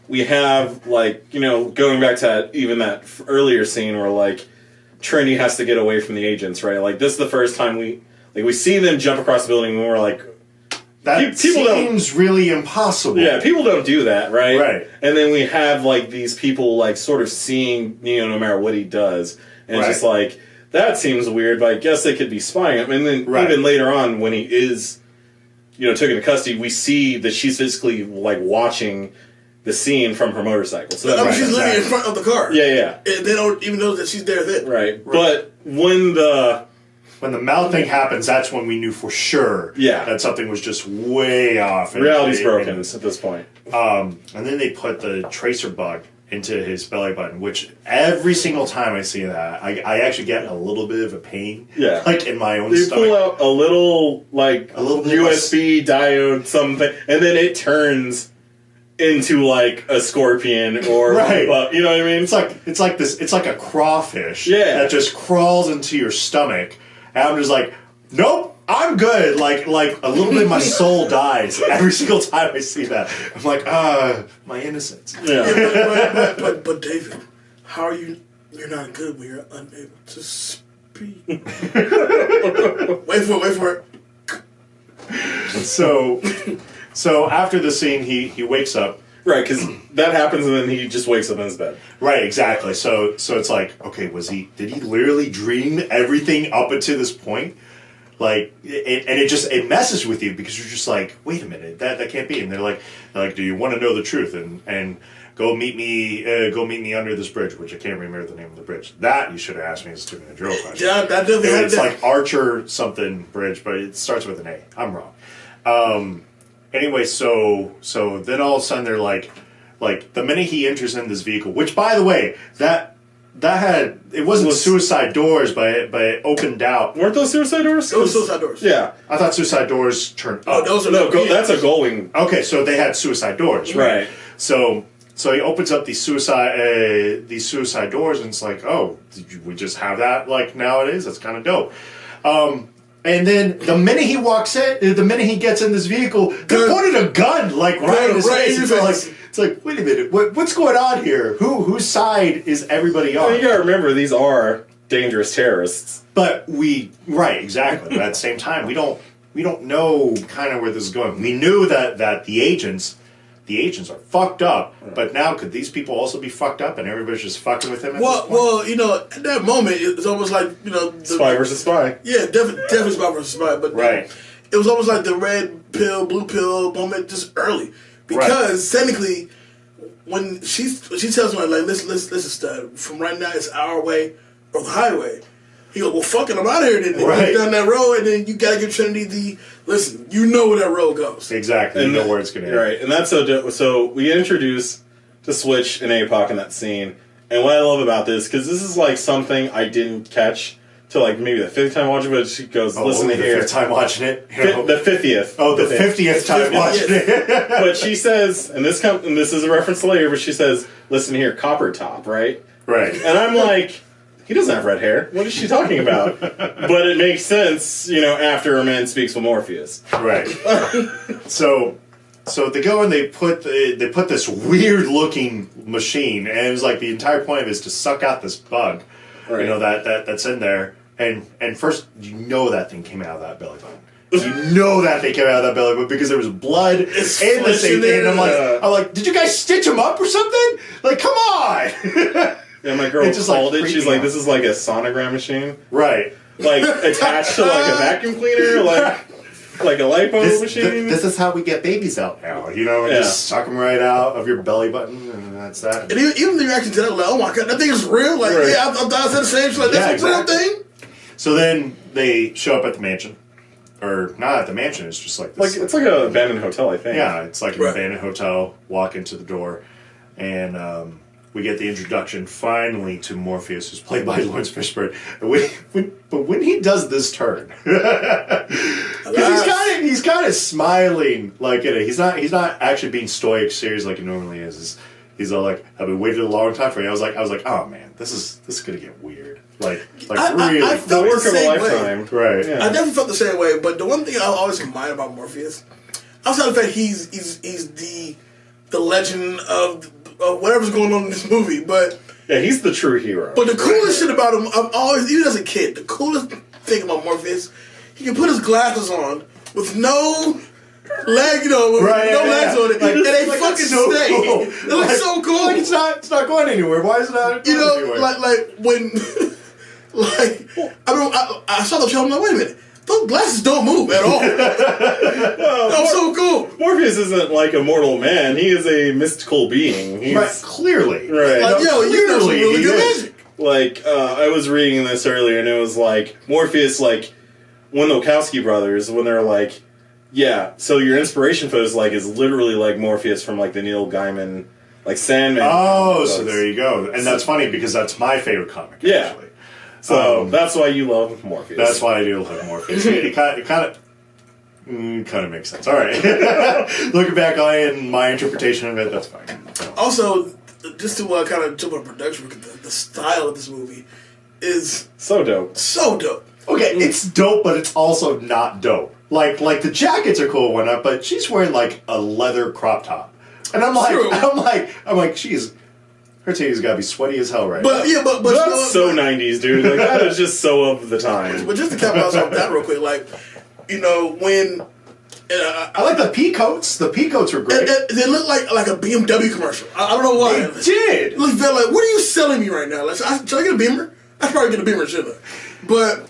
we have like going back to that earlier scene where like Trinity has to get away from the agents. Right, like this is the first time we see them jump across the building and we're like, that seems really impossible. Yeah, people don't do that, right? Right. And then we have like these people like sort of seeing Neo no matter what he does. And it's just like, that seems weird, but I guess they could be spying him. And then even later on when he is, taken to custody, we see that she's physically like watching the scene from her motorcycle. So she's literally in front of the car. Yeah. And they don't even know that she's there then. Right. But when the mouth thing happens, that's when we knew for sure that something was just way off. Reality's broken at this point. And then they put the tracer bug into his belly button, which every single time I see that, I actually get a little bit of a pain. Yeah. Like in my own they stomach. They pull out a little USB diode something, and then it turns into like a scorpion or you know what I mean? It's like a crawfish that just crawls into your stomach. And I'm just like, nope, I'm good. Like a little bit of my soul dies every single time I see that. I'm like, my innocence. Yeah. But David, how are you? You're not good when you're unable to speak. Wait for it. So after the scene, he wakes up. Right, because that happens and then he just wakes up in his bed. Right, exactly. So it's like, okay, did he literally dream everything up until this point? Like, it messes with you because you're just like, wait a minute, that can't be. And they're like, do you want to know the truth? And go meet me under this bridge, which I can't remember the name of the bridge. That you should have asked me as a drill question. Yeah, that doesn't have It's like Archer something bridge, but it starts with an A. I'm wrong. Anyway, so then all of a sudden they're like the minute he enters in this vehicle, which by the way, that it wasn't suicide doors, but it opened out. Weren't those suicide doors? It was suicide doors. Yeah. I thought suicide doors turned up. Oh, those are that's a going. Okay, so they had suicide doors, right? Right. So he opens up these suicide doors, and it's like, oh, we just have that like nowadays? That's kind of dope. And then the minute he walks in, the minute he gets in this vehicle, they pointed a gun like right in his face. It's like, wait a minute, what's going on here? Whose side is everybody on? Well, you gotta remember, these are dangerous terrorists. But exactly. But at the same time, we don't know kind of where this is going. We knew that the agents are fucked up, but now could these people also be fucked up and everybody's just fucking with him? Well, at that moment, it's almost like Spy versus spy. Yeah, definitely spy versus spy. But right, it was almost like the red pill, blue pill moment just early. Because technically, when she tells me like, listen, stud, from right now it's our way or the highway. He goes, well, fuck it, I'm out of here. Then right. You down that road, and then you gotta give Trinity listen. You know where that road goes. Exactly, and you know where it's gonna end. Right, and that's so we get introduced to Switch and APOC in that scene. And what I love about this, because this is like something I didn't catch till like maybe the 5th time watching, but she goes, listen to here. The 5th time watching it? The 50th. Oh, the 50th time watching it. But she says, and this is a reference to later, but she says, listen here, Copper Top, right? Right. And I'm like, he doesn't have red hair. What is she talking about? But it makes sense, after a man speaks with Morpheus. Right. So they go and they put this weird looking machine, and it was like the entire point of it is to suck out this bug, right. That's in there, and first that thing came out of that belly button. That thing came out of that belly button because there was blood and the same thing. And I'm like, did you guys stitch him up or something? Like, come on. Yeah, my girl called it. She's like, this is like a sonogram machine, right? Like attached to like a vacuum cleaner, like a lipo machine. This is how we get babies out now, just suck them right out of your belly button, and that's that. And even the reaction to that, like, oh my god, that thing is real. Like, right. Yeah, I thought I said the same. She's like, that's a real thing. So then they show up at the mansion, or not at the mansion. It's just like this, it's like an abandoned hotel, I think. Yeah, it's like an abandoned hotel. Walk into the door, and we get the introduction finally to Morpheus, who's played by Laurence Fishburne. But when he does this turn, he's kind of smiling, like he's not actually being stoic, serious like he normally is. He's all like, "I've been waiting a long time for you." I was like, "Oh man, this is gonna get weird." Like really, I felt the work the same of a lifetime, way. Right? Yeah. I definitely felt the same way. But the one thing I always admire about Morpheus, outside of the fact he's the legend of whatever's going on in this movie, but yeah, he's the true hero. But the coolest shit about him, I've always, even as a kid, the coolest thing about Morpheus, he can put his glasses on with no leg, with no legs on it, and they fucking stay. Cool. It looks so cool. Like it's not going anywhere. Why is it not going anywhere? like when, I saw the film. I'm like, wait a minute. Those glasses don't move at all. That's so cool. Morpheus isn't like a mortal man. He is a mystical being. He's, clearly. Right. Like, you know some really good magic. Like, I was reading this earlier, and it was like, Morpheus, like, when the Wachowski brothers, when they're like, yeah, so your inspiration photo is literally like Morpheus from, like, the Neil Gaiman, like, Sandman. Oh, so there you go. And that's funny, because that's my favorite comic, actually. So that's why you love Morpheus. That's why I do love Morpheus. It kind of makes sense. All right. Looking back on it and my interpretation of it, that's fine. Also, just to kind of jump on production, the style of this movie is so dope. So dope. Okay, it's dope, but it's also not dope. Like the jackets are cool and whatnot, but she's wearing like a leather crop top, and I'm like, she's. Her titties gotta be sweaty as hell right now. But that's so 90s, dude. Like, that is just so of the time. But just to capitalize on that real quick, when... I like the pea coats. The pea coats were great. They look like a BMW commercial. I don't know why. They did. It looks like, what are you selling me right now? Should I get a Beamer? I should probably get a Beamer, shouldn't I? But...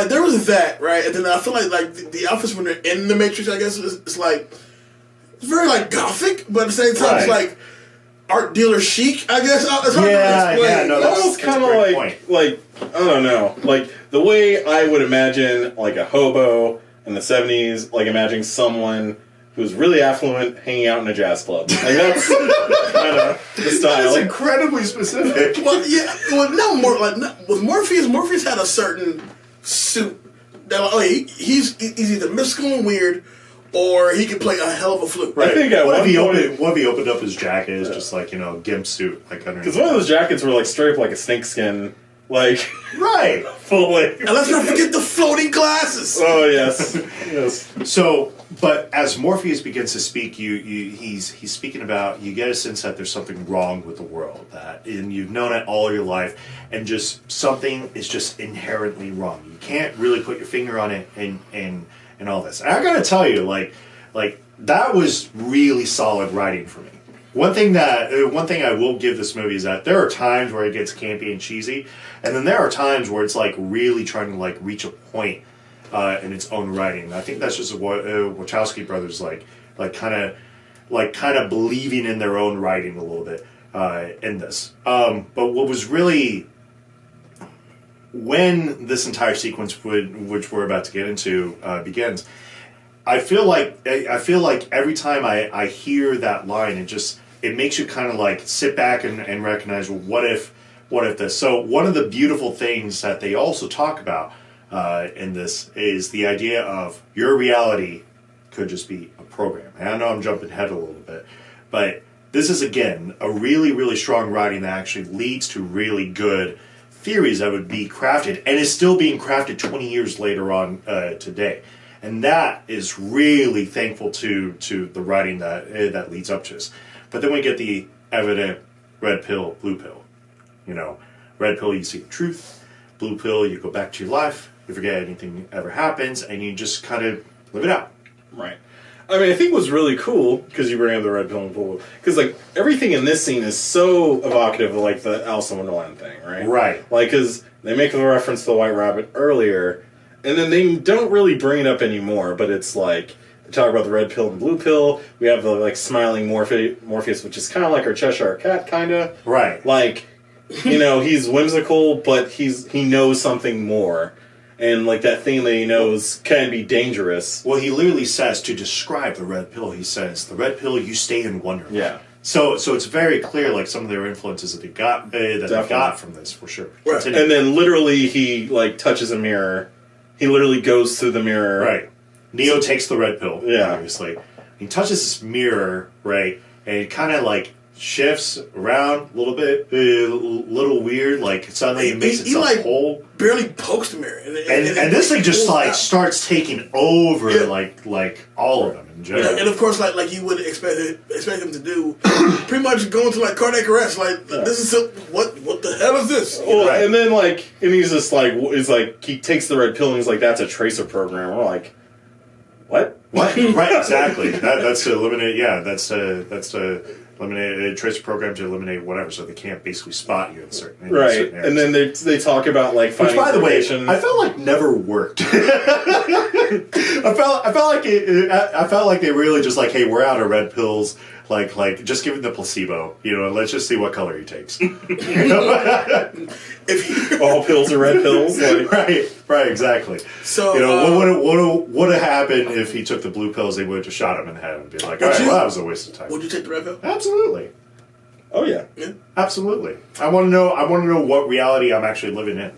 there was that, right? And then I feel like the outfits when they're in the Matrix, I guess, it's very gothic, but at the same time, it's like art dealer chic, I guess. It's hard to explain. No, that's kind of like I don't know, like the way I would imagine like a hobo in the 70s, like imagining someone who's really affluent hanging out in a jazz club. Like that's kind of the style. That's incredibly specific. Well, yeah. Well, no more like with Morpheus. Morpheus had a certain suit that he's either mystical and weird, or he can play a hell of a flute. Right. I think at what one if point, he opened up his jacket is just like gimp suit like underneath. Because one of those jackets were like straight up like a snakeskin, like right, fully. And let's not forget the floating glasses. Oh yes, yes. So, but as Morpheus begins to speak, he's speaking about, you get a sense that there's something wrong with the world, and you've known it all your life, and just something is just inherently wrong. You can't really put your finger on it, and all this. And I gotta tell you, like that was really solid writing for me. One thing I will give this movie is that there are times where it gets campy and cheesy, and then there are times where it's like really trying to like reach a point in its own writing. I think that's just what Wachowski brothers like kind of believing in their own writing a little bit in this. But what was really, when this entire sequence, which we're about to get into, begins, I feel like every time I hear that line, it makes you kind of like sit back and recognize, well, what if this? So one of the beautiful things that they also talk about in this is the idea of your reality could just be a program. And I know I'm jumping ahead a little bit, but this is, again, a really, really strong writing that actually leads to really good theories that would be crafted and is still being crafted 20 years later on today. And that is really thankful to the writing that leads up to this. But then we get the evident red pill, blue pill. Red pill, you see the truth. Blue pill, you go back to your life. You forget anything ever happens, and you just kind of live it out. Right. I mean, I think what's really cool, because you bring up the red pill and blue, because like everything in this scene is so evocative of like the Alice in Wonderland thing, right? Right. Like, because they make a reference to the White Rabbit earlier, and then they don't really bring it up anymore, but it's like, they talk about the red pill and blue pill. We have the like smiling Morpheus, which is kind of like our Cheshire Cat, kind of. Right. Like, he's whimsical, but he knows something more. And, like, that thing that he knows can be dangerous. Well, he literally says, to describe the red pill, he says, the red pill, you stay in Wonderland. Yeah. So it's very clear, like, some of their influences that they got from this, for sure. Right. And then, literally, he, like, touches a mirror. He literally goes through the mirror. Right. Neo takes the red pill, yeah, obviously. He touches this mirror, right, and it kind of, like, shifts around a little bit, a little weird, like suddenly it makes itself whole. Barely pokes the mirror, and this thing just like starts taking over, like all of them in general. And of course, like you would expect him to do, pretty much going to like cardiac arrest. Like this is what the hell is this? Well, right. And then and he's just like, he takes the red pill and he's like, that's a tracer program. We're like, what? Right, exactly. That's to eliminate. Yeah, that's to eliminate a tracer program to eliminate whatever, so they can't basically spot you in certain areas. And then they talk about like finding, which, by the way, I felt like never worked. I felt like they really just like, hey, we're out of red pills. Like just give him the placebo, and let's just see what color he takes. If all pills are red pills, right, exactly. So what would have happened if he took the blue pills? They would have just shot him in the head and be like, all right, well, that was a waste of time. Would you take the red pill? Absolutely. Oh yeah, absolutely. I want to know what reality I'm actually living in.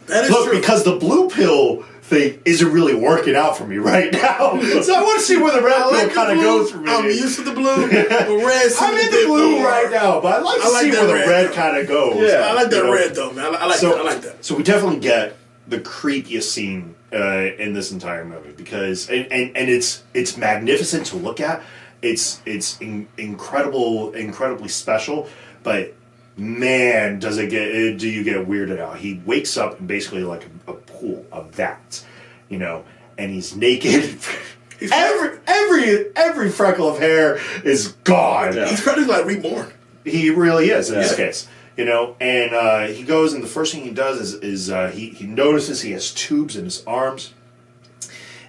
That is true. Because the blue pill thing isn't really working out for me right now. So I want to see where the red pill kind of goes for me. I'm used to the blue. The red. I'm in the blue right now, but I'd like to see where the red kind of goes. Yeah, I like that red though, man. I like that. So we definitely get the creepiest scene in this entire movie because and it's magnificent to look at. It's incredibly special, but man, do you get weirded out. He wakes up in basically like a pool of that, and he's naked. Every freckle of hair is gone. Yeah. He's probably like reborn. He really is in this case, and he goes, and the first thing he does is he notices he has tubes in his arms,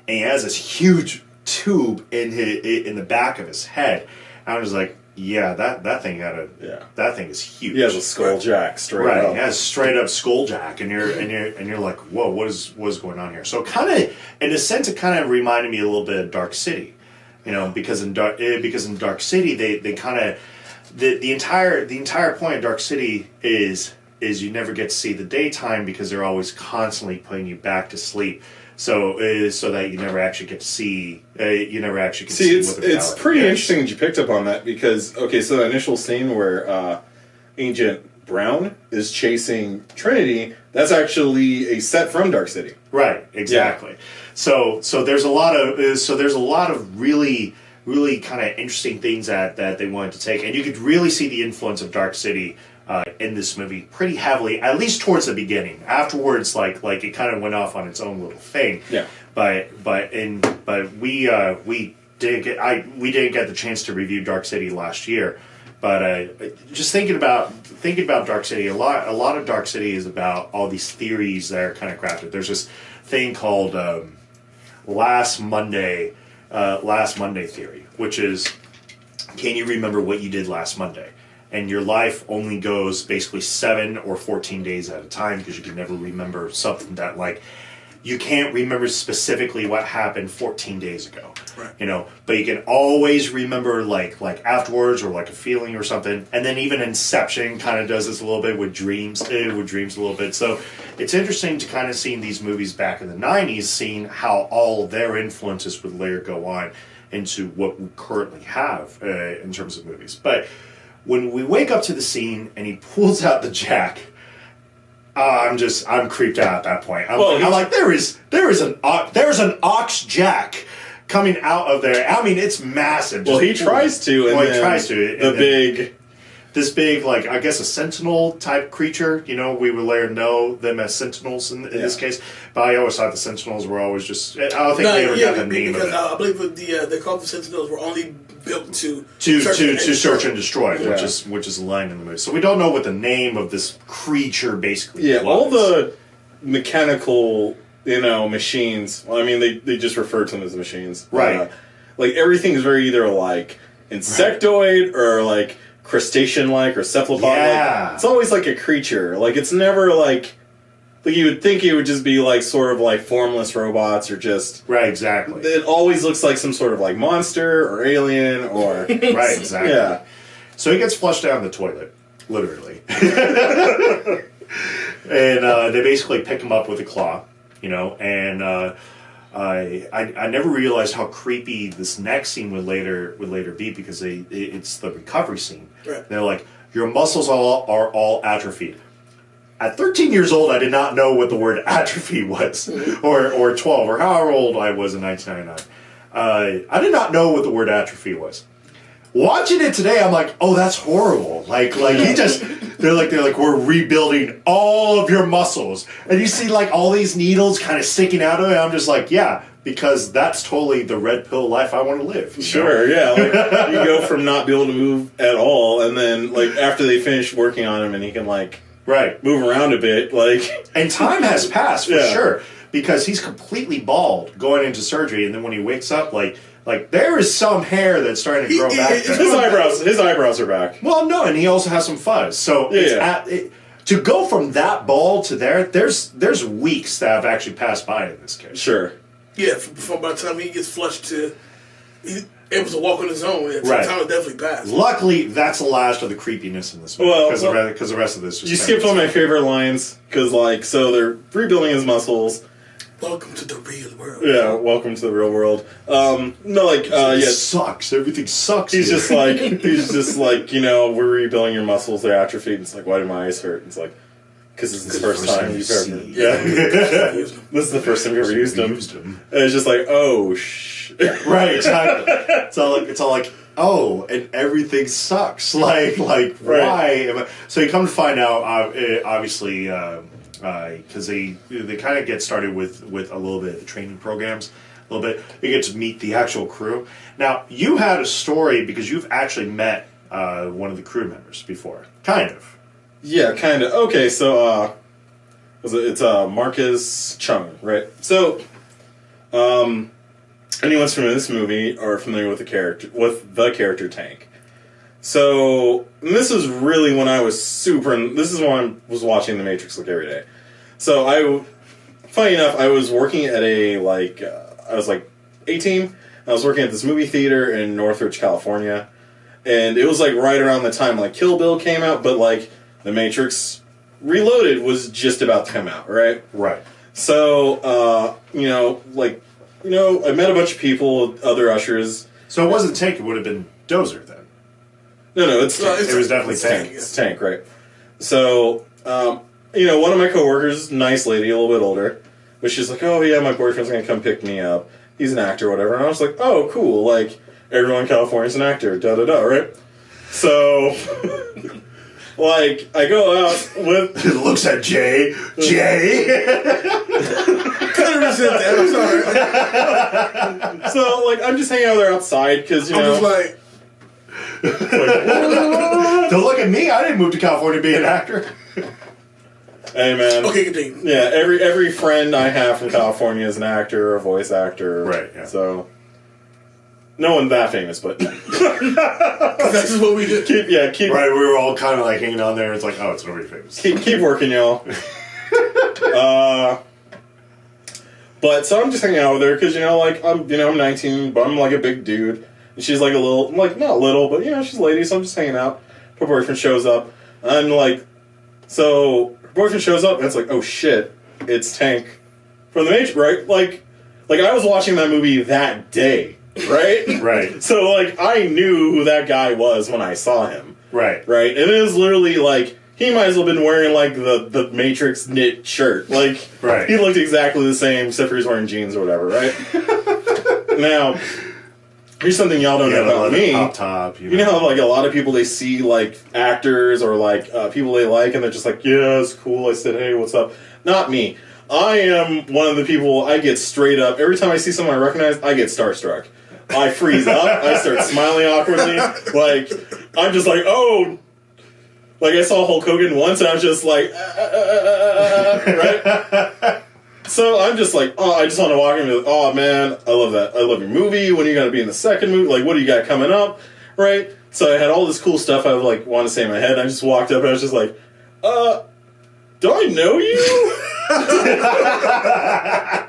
and he has this huge tube in the back of his head. And I was like, yeah, that thing that thing is huge. He has a skull jack straight up. Right, he has straight up skull jack, and you're like, whoa, what is going on here? So kind of, in a sense, it kind of reminded me a little bit of Dark City, because in Dark City they kind of the entire point of Dark City is you never get to see the daytime because they're always constantly putting you back to sleep. So that you never actually get to see see it's pretty interesting that you picked up on that because so the initial scene where Agent Brown is chasing Trinity, that's actually a set from Dark City. Right, exactly. Yeah. So there's a lot of really kind of interesting things that they wanted to take, and you could really see the influence of Dark City in this movie pretty heavily, at least towards the beginning. Afterwards, like it kind of went off on its own little thing. Yeah. But we didn't get the chance to review Dark City last year. But just thinking about Dark City, a lot of Dark City is about all these theories that are kind of crafted. There's this thing called Last Monday theory, which is, can you remember what you did last Monday? And your life only goes basically 7 or 14 days at a time because you can never remember something that, like, you can't remember specifically what happened 14 days ago. Right. But you can always remember like afterwards or like a feeling or something. And then even Inception kind of does this a little bit with dreams a little bit. So it's interesting to kind of see these movies back in the 90s, seeing how all of their influences would later go on into what we currently have in terms of movies. But when we wake up to the scene and he pulls out the jack, I'm creeped out at that point. I'm like, there is an ox jack coming out of there. I mean, it's massive. He tries to. This big, like, I guess a sentinel type creature. We would later know them as sentinels in this case. But I always thought the sentinels were always just. I don't think they ever got the name because of it. I believe they called the sentinels were only built to search and destroy, which is a line in the movie. So we don't know what the name of this creature basically was. All the mechanical, machines. Well, I mean, they just refer to them as machines, right? Like everything is very either like insectoid or like crustacean-like or cephalopod-like. Yeah. It's always like a creature. Like it's never like you would think it would just be like sort of like formless robots or just right. Exactly. It always looks like some sort of like monster or alien or right. Exactly. Yeah. So he gets flushed down the toilet, literally, and they basically pick him up with a claw, and. I never realized how creepy this next scene would later be because it's the recovery scene. Right. They're like, your muscles are all atrophied. At 13 years old, I did not know what the word atrophy was, or 12, or however old I was in 1999. I did not know what the word atrophy was. Watching it today, I'm like, oh, that's horrible. Like they're like, we're rebuilding all of your muscles, and you see like all these needles kind of sticking out of it. I'm just like, yeah, because that's totally the red pill life I want to live. Sure, yeah. Like, you go from not being able to move at all, and then like after they finish working on him, and he can like move around a bit, like, and time has passed for sure because he's completely bald going into surgery, and then when he wakes up, like there is some hair that's starting to grow back. His eyebrows are back. Well, no, and he also has some fuzz. So to go from that bald to there's weeks that have actually passed by in this case. Sure. Yeah, from by the time he gets flushed to he's able to walk on his own, time will definitely pass. Luckily, that's the last of the creepiness in this movie because the rest of this. You skipped one of my favorite lines because so they're rebuilding his muscles. Welcome to the real world. Yeah, welcome to the real world. It sucks. Everything sucks. He's just like, we're rebuilding your muscles. They're atrophied. It's like, why do my eyes hurt? It's like, because this is the first time you've ever. Yeah, this is the first time you've ever used them. And it's just like, oh right, exactly. It's all like, oh, and everything sucks. Like why? So you come to find out, obviously. Because they kind of get started with a little bit of the training programs, a little bit. You get to meet the actual crew. Now, you had a story because you've actually met one of the crew members before. Kind of. Yeah, kind of. Okay, so it's Marcus Chung, right? So, anyone's familiar with this movie or familiar with the character Tank. So, this is really when I was this is when I was watching The Matrix like every day. So, funny enough, I was working at I was like 18, and I was working at this movie theater in Northridge, California, And it was like right around the time like Kill Bill came out, but like The Matrix Reloaded was just about to come out, right? Right. So, I met a bunch of people, other ushers. So it wasn't Tank, it would have been Dozer then. No, it's Tank. It was definitely Tank. It's Tank, right. So, one of my coworkers, nice lady, a little bit older, but she's like, oh yeah, my boyfriend's gonna come pick me up. He's an actor or whatever. And I was like, oh, cool, like, everyone in California's an actor, da-da-da, right? So, like, I go out with... looks at Jay. Kind of resent that, I'm sorry. So, like, I'm just hanging out there outside, because, I'm just like... Don't look at me, I didn't move to California to be an actor. Hey, man. Okay, continue. Yeah, every friend I have from California is an actor or a voice actor. Right, yeah. So, no one that famous, but... That's just what we did. Keep Right, we were all kind of like hanging on there. It's like, oh, it's nobody famous. keep working, y'all. But so I'm just hanging out with her because I'm 19, but I'm like a big dude, and she's like a little, like not little, but she's a lady. So I'm just hanging out. Her boyfriend shows up. I'm like, so her boyfriend shows up, and it's like, oh shit, it's Tank from The Matrix, right? Like I was watching that movie that day. Right? Right. So, like, I knew who that guy was when I saw him. Right. Right? And it was literally, like, he might as well have been wearing, like, the Matrix knit shirt. Like, right. He looked exactly the same, except for he's wearing jeans or whatever, right? Now, here's something y'all don't know about me. Top, you know how, like, a lot of people, they see, like, actors or, like, people they like, and they're just like, yeah, it's cool. I said, hey, what's up? Not me. I am one of the people, I get straight up. Every time I see someone I recognize, I get starstruck. I freeze up. I start smiling awkwardly. Like, I'm just like, oh. Like, I saw Hulk Hogan once, and I was just like, right? So I'm just like, oh, I just want to walk in and be like, oh, man, I love that. I love your movie. When are you going to be in the second movie? Like, what do you got coming up? Right? So I had all this cool stuff I would, like, want to say in my head. I just walked up, and I was just like, do I know you?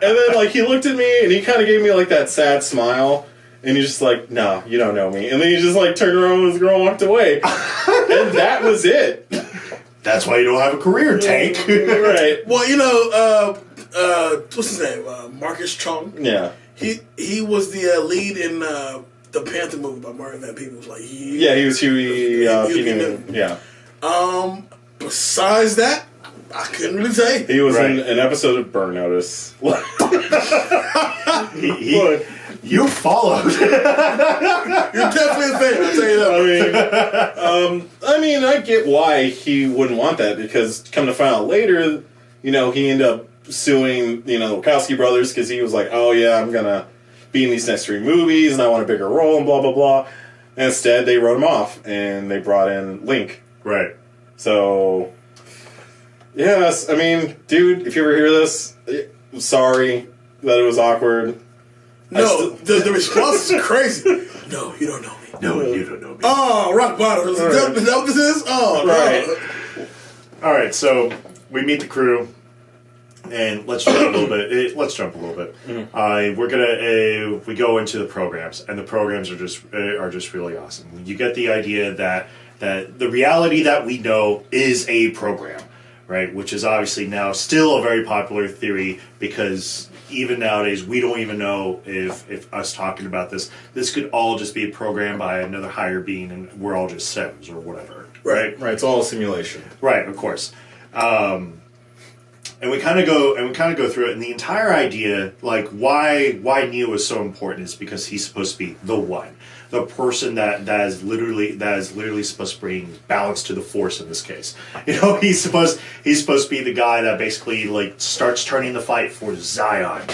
And then, like, he looked at me, and he kind of gave me, like, that sad smile. And he's just like, no, you don't know me. And then he just like turned around with his girl and walked away. And that was it. That's why you don't have a career, Tank. Right. Well, what's his name? Marcus Chung. Yeah. He was the lead in the Panther movie by Martin Van Peebles. Like he was Huey. Yeah. Besides that, I couldn't really say. He was in an episode of Burn Notice. You followed. You're definitely a fan, I'll tell you that. I mean, I get why he wouldn't want that, because come to find out later, he ended up suing, the Wachowski brothers, because he was like, oh yeah, I'm gonna be in these next 3 movies, and I want a bigger role, and blah, blah, blah. And instead, they wrote him off, and they brought in Link. Right. So, yes, I mean, dude, if you ever hear this, I'm sorry that it was awkward. No, the response is crazy. No, you don't know me. No, you don't know me. Oh, rock bottom. Is that what this is? Oh, right. No. All right, so we meet the crew, and let's jump a little bit. Mm-hmm. We go into the programs, and the programs are just really awesome. You get the idea that the reality that we know is a program, right? Which is obviously now still a very popular theory, because even nowadays, we don't even know if us talking about this could all just be a program by another higher being, and we're all just Sims or whatever, right? Right, it's all a simulation. Right, of course. And we kind of go through it, and the entire idea, like why Neo is so important, is because he's supposed to be the one, the person that is literally supposed to bring balance to the Force in this case. He's supposed to be the guy that basically like starts turning the fight for Zion,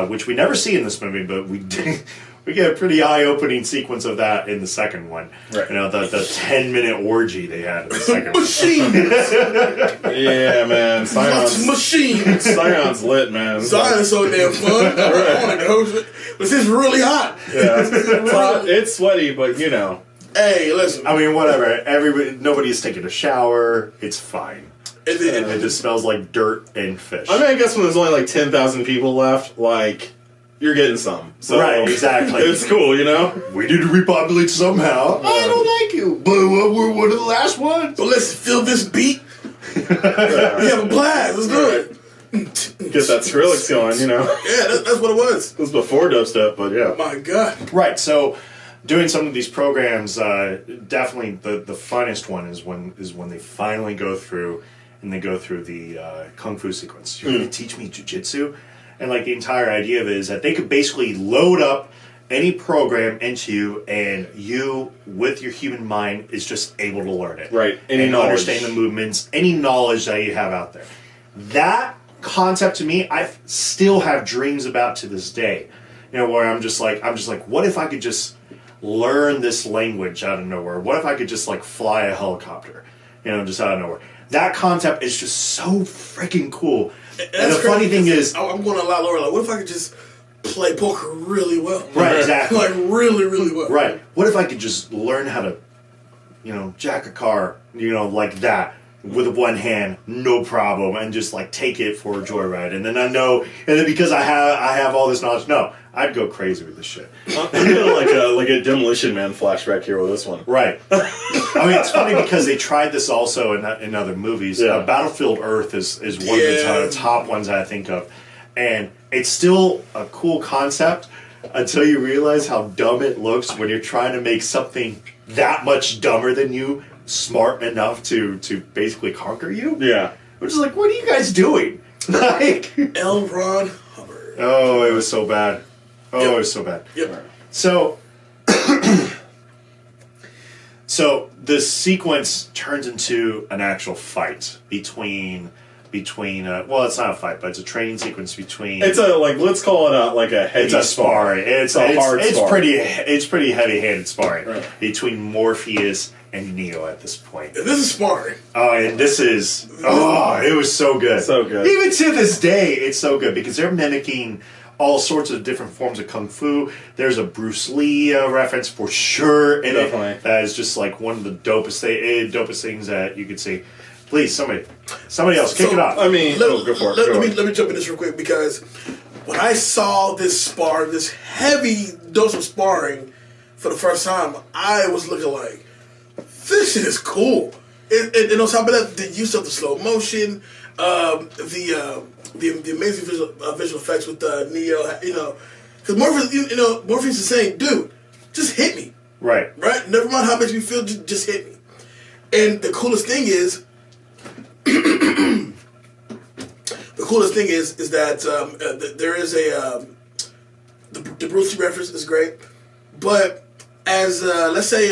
which we never see in this movie, but we get a pretty eye-opening sequence of that in the second one. Right. The 10-minute orgy they had in the second one. Machines! Yeah, man. Machines! Zion's lit, man. Zion is so damn fun. But it's really hot. Yeah. It's sweaty, but Hey, listen. I mean, whatever. Nobody's taking a shower. It's fine. It just smells like dirt and fish. I mean, I guess when there's only like 10,000 people left, like, you're getting some. So Right, exactly. It's cool, you know? We need to repopulate somehow. I don't like you, but we're one of the last ones. So let's feel this beat. We have a blast. Let's do it. Get that Skrillex going, you know? Yeah, that's what it was. It was before dubstep, but yeah. My God. Right, so doing some of these programs, definitely the funnest one is when they finally go through and they go through the kung fu sequence. You're going to teach me jujitsu? And like the entire idea of it is that they could basically load up any program into you, and you, with your human mind, is just able to learn it. Right. And understand the movements, any knowledge that you have out there. That concept to me, I still have dreams about to this day. You know, where I'm just like, what if I could just learn this language out of nowhere? What if I could just like fly a helicopter? You know, just out of nowhere. That concept is just so freaking cool. And the funny thing is, I'm going to allow Laura. Like, what if I could just play poker really well? Right, exactly. Like really, really well. Right. What if I could just learn how to, you know, jack a car, you know, like that with one hand, no problem, and just like take it for a joyride. And then I know, and then because I have all this knowledge, no, I'd go crazy with this shit. I'm getting like a Demolition Man flashback here with this one. Right. I mean, it's funny because they tried this also in other movies. Yeah. Battlefield Earth is one of the top ones I think of. And it's still a cool concept until you realize how dumb it looks when you're trying to make something that much dumber than you smart enough to basically conquer you. Yeah. Which is like, what are you guys doing? Like, L. Ron Hubbard. oh, it was so bad. Oh, it was so bad. Yep. So, so the sequence turns into an actual fight between well, it's not a fight, but it's a training sequence between. It's a let's call it a heavy It's a sparring. It's hard sparring. It's pretty heavy-handed sparring Right. between Morpheus and Neo at this point. This is sparring. Oh, and this is it was so good. So good. Even to this day, it's so good because they're mimicking all sorts of different forms of kung fu. There's a Bruce Lee reference for sure in Definitely. it. That is just like one of the dopest things that you could see. Please, somebody else, kick it off. I mean, go for it. Let me jump in this real quick because when I saw this heavy dose of sparring for the first time, I was looking like, this shit is cool. And on top of that, the use of the slow motion, the amazing visual effects with Neo, you know, because Morpheus is saying, dude, just hit me, Right. Never mind how it makes me feel, just hit me. And the coolest thing is that there is the Bruce Lee reference is great, but as let's say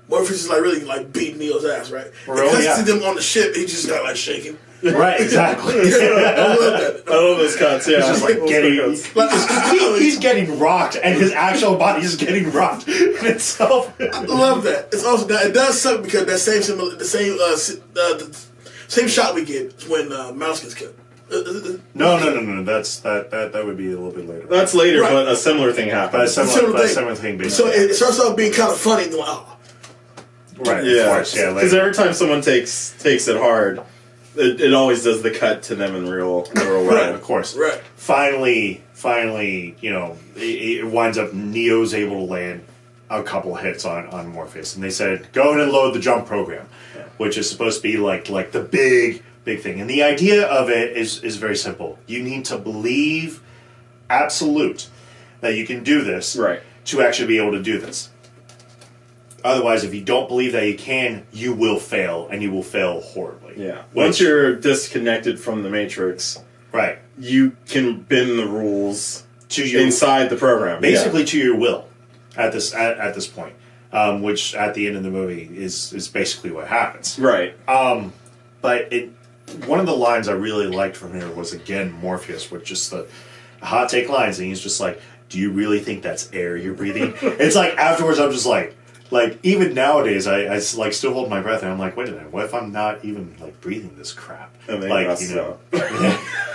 Morpheus is like really like beating Neo's ass, right? Really? Because Yeah. see them on the ship, he just got like shaking. Right, exactly. I love that. I love those cuts. Yeah, It's just like he's getting rocked, and his actual body is getting rocked in itself. I love that. It's also that it does suck because that the same shot we get when Mouse gets killed. No. That would be a little bit later. That's later, Right. but a similar thing happened. But a similar thing, basically. So it starts off being kind of funny. And like, oh, Right, Yeah, of course, yeah. because every time someone takes it hard, it always does the cut to them in real way. Right, of course. right. Finally, you know, it winds up Neo's able to land a couple hits on Morpheus, and they said, go in and load the jump program, which is supposed to be like the big thing. And the idea of it is very simple. You need to believe absolute that you can do this Right. to actually be able to do this. Otherwise, if you don't believe that you can, you will fail, and you will fail horribly. Yeah. Once you're disconnected from the Matrix, Right. you can bend the rules To your, inside the program. basically to your will at this point, which at the end of the movie is basically what happens. Right. But one of the lines I really liked from here was, again, Morpheus, with just the hot take lines, and he's just like, do you really think that's air you're breathing? It's like, afterwards, I'm just like even nowadays, I like still hold my breath, and I'm like, wait a minute, what if I'm not even like breathing this crap? And then Like, you know,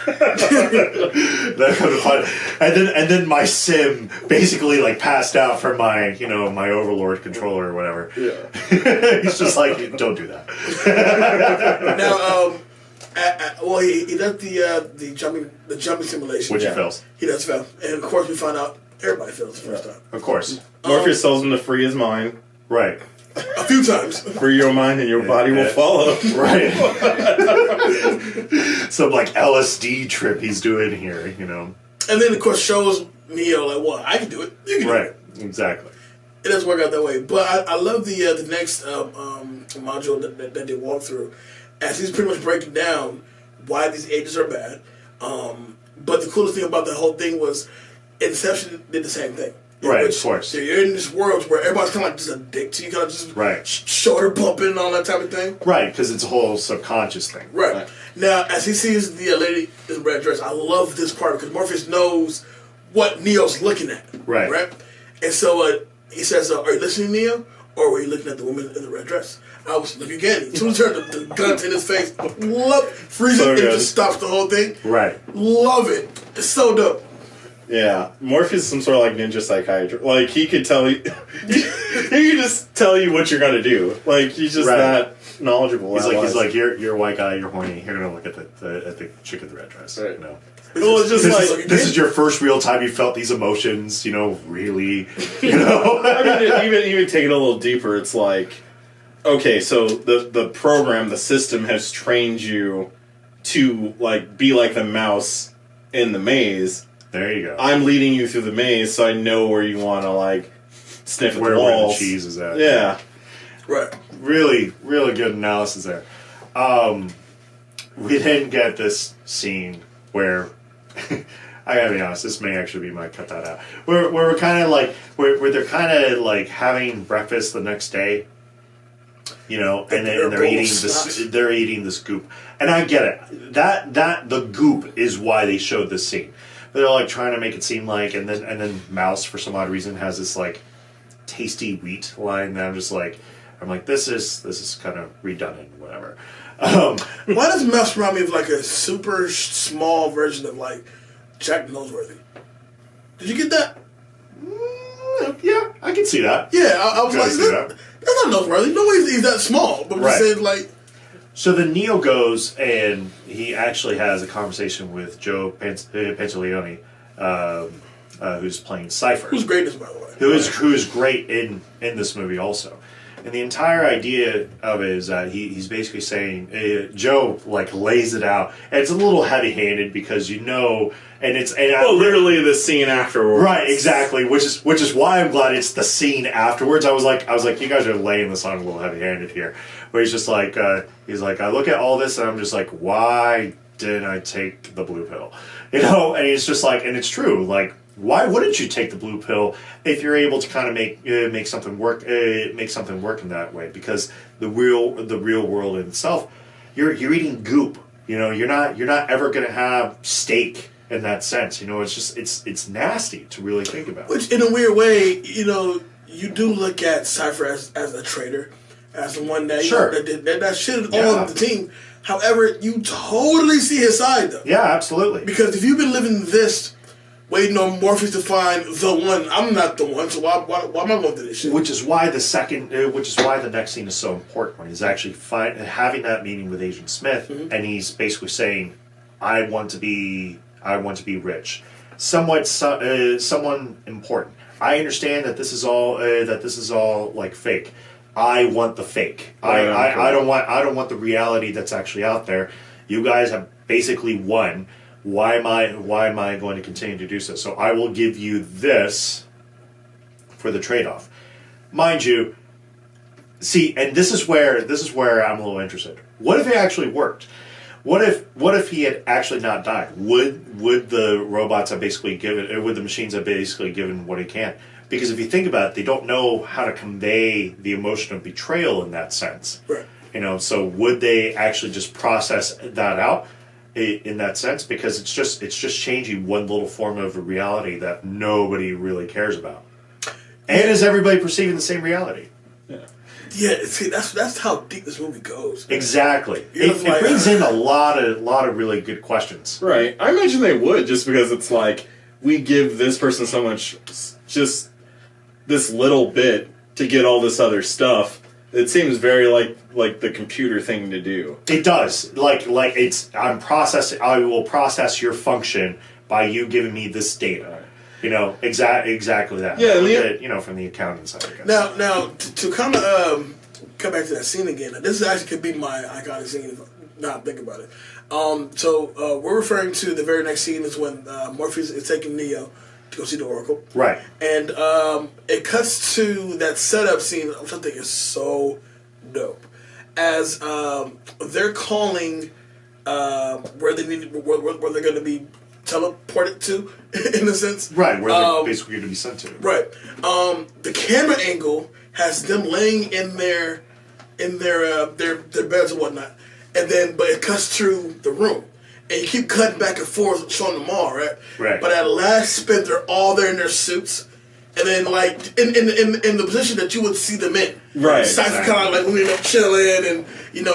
that kind of fun. And then my sim basically like passed out from my my Overlord controller or whatever. Yeah. He's just like, don't do that. Now, Well, he does the jumping simulation. Which he fails. He does fail. And of course we find out everybody fails the first time. Of course. Morpheus tells him to free his mind. Right. A few times. Free your mind and your body will follow. Right. Some like LSD trip he's doing here, you know. And then of course shows Neo like, well, I can do it. You can do it. Exactly. It doesn't work out that way. But I love the next module that they walk through, as he's pretty much breaking down why these agents are bad. But the coolest thing about the whole thing was Inception did the same thing. Right, of course. So you're in this world where everybody's kind of like just a dick to you, kind of just shoulder bumping and all that type of thing. Right, because it's a whole subconscious thing. Right. Now, as he sees the lady in the red dress, I love this part because Morpheus knows what Neo's looking at. Right. Right? And so he says, are you listening, Neo? Or were you looking at the woman in the red dress? I was looking again. He turned the gun to his face, freeze it, and it just stops the whole thing. Right. Love it. It's so dope. Yeah, Morpheus is some sort of like ninja psychiatrist. Like he could tell you, he could just tell you what you're gonna do. Like he's just that knowledgeable. He's like you're a white guy, you're horny. You're gonna look at the chick in the red dress. Right. You know. Well, it's just this is your first real time you felt these emotions. You know, really. You know. I mean, even take it a little deeper. It's like, okay, so the program, the system has trained you to like be like the mouse in the maze. There you go. I'm leading you through the maze, so I know where you want to like sniff at the walls. Where the cheese is at. Right. Really, really good analysis there. We didn't get this scene where I gotta be honest. This may actually be my cut that out. Where we're kind of like where they're kind of like having breakfast the next day. You know, and they're eating this. They're eating this goop, and I get it. That the goop is why they showed this scene. They're like trying to make it seem like, and then Mouse for some odd reason has this like tasty wheat line that I'm like this is kind of redundant, whatever. Why does Mouse remind me of like a super small version of like Jack Noseworthy? Did you get that? Yeah, I can see that. Yeah, I was like, that's not Noseworthy. No way he's that small. But we said like. So then Neo goes and he actually has a conversation with Joe Pantoliano, who's playing Cypher. Who's great, by the way. Who is great in this movie also. And the entire idea of it is that he's basically saying Joe like lays it out, and it's a little heavy-handed because literally the scene afterwards, right? Exactly, which is why I'm glad it's the scene afterwards. I was like, you guys are laying this on a little heavy-handed here, where he's just like, I look at all this and I'm just like, why didn't I take the blue pill? You know, and he's just like, and it's true, like. Why wouldn't you take the blue pill if you're able to kind of make something work in that way? Because the real world in itself, you're eating goop. You know, you're not ever going to have steak in that sense. You know, it's just it's nasty to really think about. Which, in a weird way, you know, you do look at Cypher as a traitor, as the one that that shitted on the team. However, you totally see his side though. Yeah, absolutely. Because if you've been living this. Waiting on Morpheus to find the one. I'm not the one, so why am I going through this shit? Which is why the next scene is so important. When he's actually having that meeting with Agent Smith, and he's basically saying, "I want to be rich, someone important. I understand that this is all like fake. I want the fake. I don't want the reality that's actually out there. You guys have basically won." Why am I going to continue to do so? So I will give you this for the trade-off. Mind you, see, and this is where I'm a little interested. What if it actually worked? What if he had actually not died? Would the robots have basically given? Would the machines have basically given what he can? Because if you think about it, they don't know how to convey the emotion of betrayal in that sense. Right. You know, so would they actually just process that out? In that sense, because it's just changing one little form of a reality that nobody really cares about, and is everybody perceiving the same reality? Yeah. See, that's how deep this movie goes. Exactly. It brings in a lot of really good questions. Right. I imagine they would, just because it's like we give this person so much, just this little bit to get all this other stuff. It seems very like the computer thing to do. It does. Like it's I'm processing. I will process your function by you giving me this data. You know, exactly that. Yeah, from the accounting side. I guess. Now to kind of come back to that scene again. This actually could be my iconic scene if I think about it. So we're referring to the very next scene is when Morpheus is taking Neo to go see the Oracle. Right. And it cuts to that setup scene, which I think is so dope. As they're calling where they're going to be teleported to, in a sense. Right, where they're basically going to be sent to. Right. The camera angle has them laying in their beds and whatnot, and then but it cuts through the room. And you keep cutting back and forth, showing them all, right? Right. But at last spin, they're all there in their suits, and then like in the position that you would see them in. Right. Cypher kind of like leaning up, chilling, and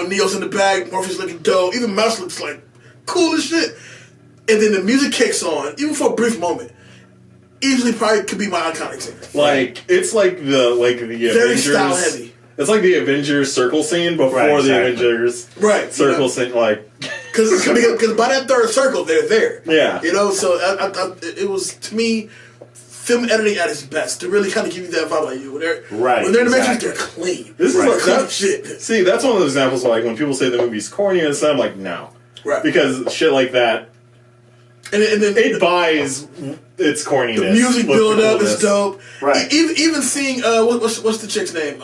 Neo's in the bag, Morpheus looking dope. Even Mouse looks like cool as shit. And then the music kicks on, even for a brief moment. Easily, probably could be my iconic scene. Like it's like the very Avengers. style heavy. It's like the Avengers circle scene before the Avengers circle scene. Like because by that third circle, they're there. Yeah. So it was, to me, film editing at its best to really kind of give you that vibe. Like, when they're in the Matrix, they're clean. This is clean shit. See, that's one of those examples. Like when people say the movie's corny and stuff, I'm like, no, right? Because shit like that. And then it buys its corniness. The music build up is dope. Right. Even seeing what's the chick's name?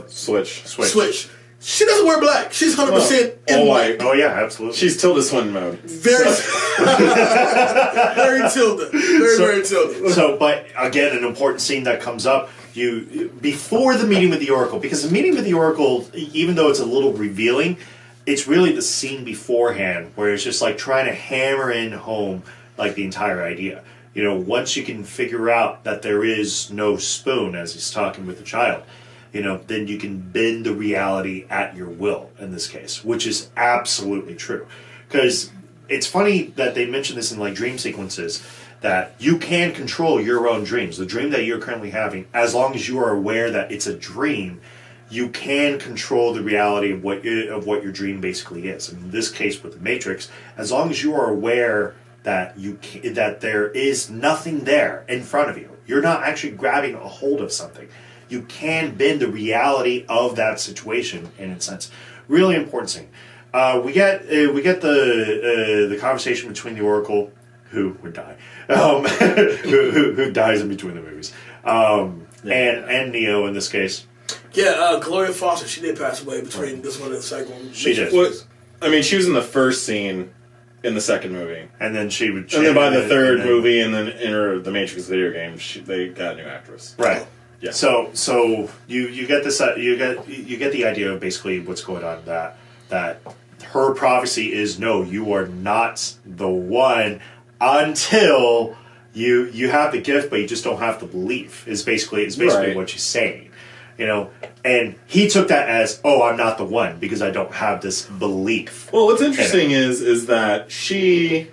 Switch. She doesn't wear black. She's 100% in white. Oh yeah, absolutely. She's Tilda Swinton mode. Very Tilda. Very Tilda. So, but again, an important scene that comes up before the meeting with the Oracle, because the meeting with the Oracle, even though it's a little revealing, it's really the scene beforehand where it's just like trying to hammer in home like the entire idea. Once you can figure out that there is no spoon, as he's talking with the child, then you can bend the reality at your will in this case, which is absolutely true. Because it's funny that they mention this in like dream sequences, that you can control your own dreams. The dream that you're currently having, as long as you are aware that it's a dream, you can control the reality of what your dream basically is. And in this case with the Matrix, as long as you are aware that that there is nothing there in front of you, you're not actually grabbing a hold of something. You can bend the reality of that situation in a sense. Really important thing. We get the conversation between the Oracle, who would die, who dies in between the movies, and Neo in this case. Yeah, Gloria Foster, she did pass away between this one and the second one. She did. She was in the first scene in the second movie. And then and then by the third movie and then in the Matrix video game, they got a new actress. Right. Yeah. So you get this you get the idea of basically what's going on, that her prophecy is, no, you are not the one until you have the gift, but you just don't have the belief. Is basically what she's saying. And he took that as, oh, I'm not the one because I don't have this belief. Well, what's interesting is that she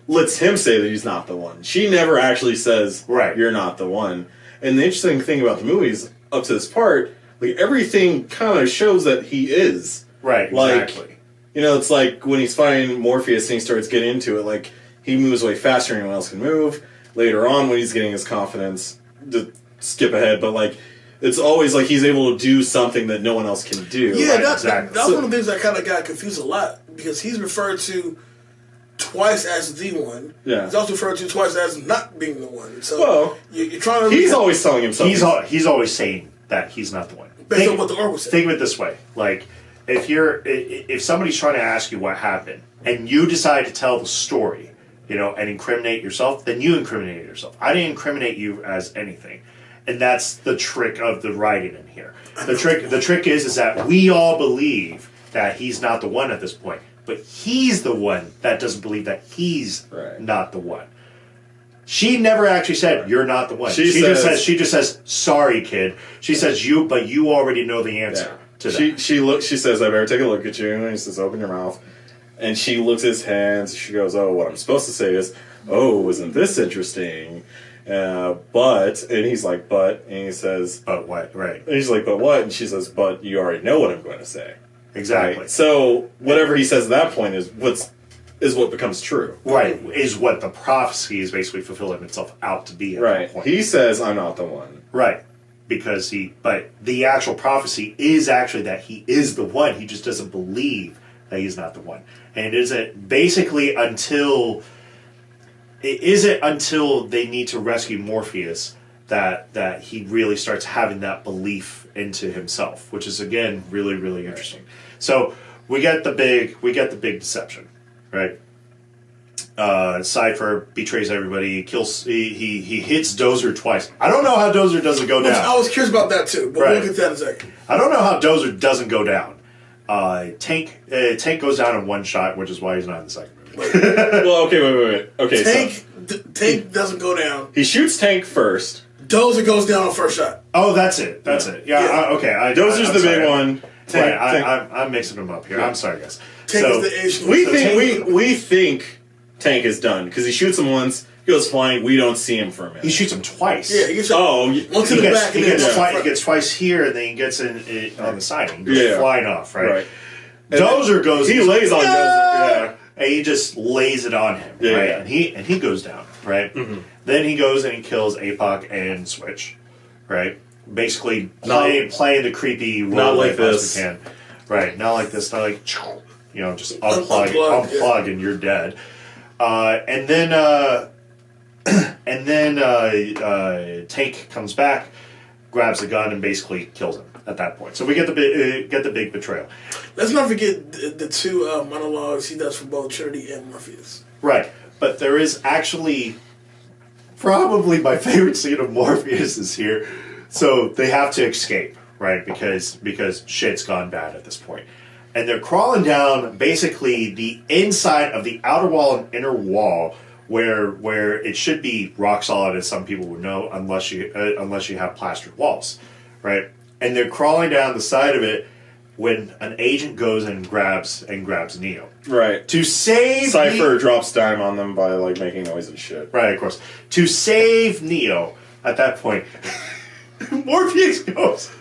lets him say that he's not the one. She never actually says, you're not the one. And the interesting thing about the movies, up to this part, like everything kind of shows that he is. Right, exactly. It's like when he's fighting Morpheus and he starts getting into it, like he moves way faster than anyone else can move. Later on when he's getting his confidence, to skip ahead, but like it's always like he's able to do something that no one else can do. Yeah, that's one of the things that kind of got confused a lot, because he's referred to twice as the one. Yeah. He's also referred to twice as not being the one. So you're trying to... He's always telling himself... He's always saying that he's not the one. Based on what the Oracle said. Think of it this way. Like, if somebody's trying to ask you what happened, and you decide to tell the story, and incriminate yourself, then you incriminate yourself. I didn't incriminate you as anything. And that's the trick of the writing in here. The trick is that we all believe that he's not the one at this point, but he's the one that doesn't believe that he's not the one. She never actually said you're not the one. She just says sorry, kid. She says you already know the answer to that. She says I better take a look at you, and he says open your mouth. And she looks at his hands. She goes, oh, what I'm supposed to say is, oh, isn't this interesting? And he's like, but, and he says, But what? Right. and he's like, but what? And she says, but you already know what I'm going to say. Exactly. Right? So whatever he says at that point is what becomes true. Right. Is what the prophecy is basically fulfilling itself out to be at Right. that point. He says, I'm not the one. Right. Because but the actual prophecy is actually that he is the one. He just doesn't believe that he's not the one. And it isn't basically until they need to rescue Morpheus that he really starts having that belief into himself, which is again really, really interesting. So we get the big deception, right? Cypher betrays everybody. He kills. He hits Dozer twice. I don't know how Dozer doesn't go down. I was curious about that too, but we'll get to that in a second. I don't know how Dozer doesn't go down. Tank goes down in one shot, which is why he's not in the second movie. Well, okay, wait. Okay, Tank doesn't go down. he shoots Tank first. Dozer goes down on first shot. Oh, that's it. That's it. Yeah. Okay. Dozer's I'm the sorry. big one. Tank, I'm mixing them up here. I'm sorry, guys. Tank is the Asian. We think Tank is done because he shoots him once, he goes flying. We don't see him for a minute. He shoots him twice. Yeah, he gets Once in the back. He gets twice here, and then he gets in on the side. He goes flying off. Right. Dozer goes. He lays on Dozer. Yeah. And he just lays it on him. Yeah, right. yeah. And he goes down. Right. Mm-hmm. Then he goes and he kills APOC and Switch. Right. Basically playing the creepy role not like as this. we can. Right. Not like this. Not like just unplug and you're dead. And then Tank comes back, grabs the gun, and basically kills him at that point. So we get the big betrayal. Let's not forget the two monologues he does for both Trinity and Morpheus. Right, but there is actually probably my favorite scene of Morpheus is here. So they have to escape, right? Because shit's gone bad at this point. And they're crawling down basically the inside of the outer wall and inner wall where it should be rock solid, as some people would know, unless you have plastered walls, right? And they're crawling down the side of it when an agent goes and grabs Neo. Right. To save Cypher drops dime on them by making noise and shit. Right, of course. To save Neo at that point, Morpheus goes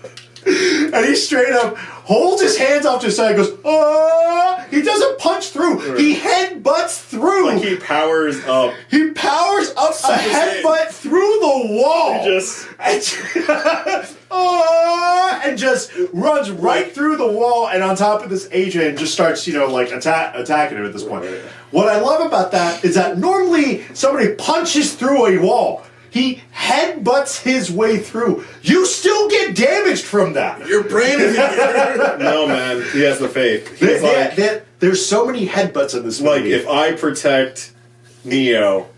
and he straight up holds his hands off to his side and goes, oh! He doesn't punch through. He headbutts through. He powers up. He powers up a headbutt through the wall. He just... and just runs right through the wall and on top of this agent and just starts, attacking him at this point. What I love about that is that normally somebody punches through a wall. He headbutts his way through. You still get damaged from that. Your brain is... No, man. He has the faith. There's so many headbutts in this movie. If I protect Neo,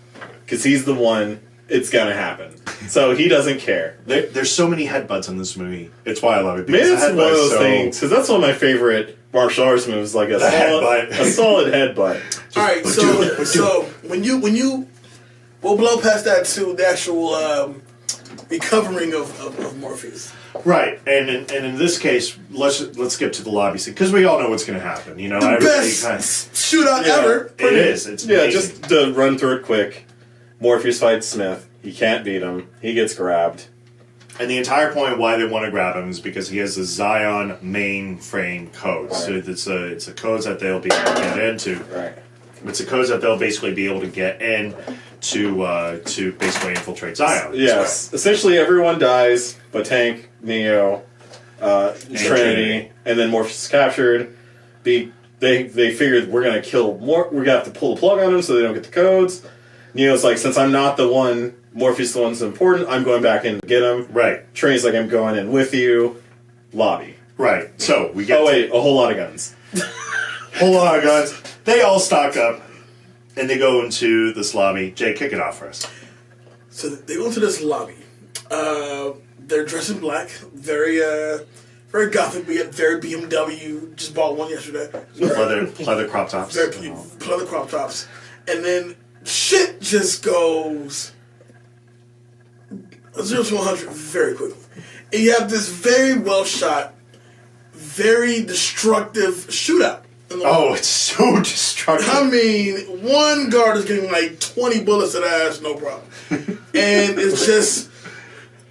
because he's the one, it's gonna happen. So he doesn't care. There's so many headbutts in this movie. It's why I love it. Maybe it's one of those things, because that's one of my favorite martial arts moves, like a solid headbutt. All right, so when you we'll blow past that to the actual recovering of Morpheus. Right, and in this case, let's get to the lobby scene because we all know what's going to happen. The best shootout ever. It is. It's amazing. Just to run through it quick. Morpheus fights Smith. He can't beat him. He gets grabbed. And the entire point why they want to grab him is because he has the Zion mainframe codes. Right. So it's a codes that they'll be able to get into. Right. It's a codes that they'll basically be able to get in to basically infiltrate Zion. Yes. Essentially everyone dies, but Tank, Neo, Trinity, and then Morpheus is captured. They figured we're gonna kill more. We're gonna have to pull the plug on them so they don't get the codes. Neo's like, since I'm not the one, Morpheus is the one that's important. I'm going back in to get him. Right. Trinity's like, I'm going in with you. Lobby. Right. So we get. A whole lot of guns. Whole lot of guns. They all stock up, and they go into this lobby. Jay, kick it off for us. So they go into this lobby. They're dressed in black, very gothic, but yet very BMW. Just bought one yesterday. Pleather crop tops. Pleather crop tops. And then shit just goes 0 to 100 very quickly. And you have this very well shot, very destructive shootout. Oh, it's so destructive. I mean, one guard is getting like 20 bullets to the ass, no problem. And it's just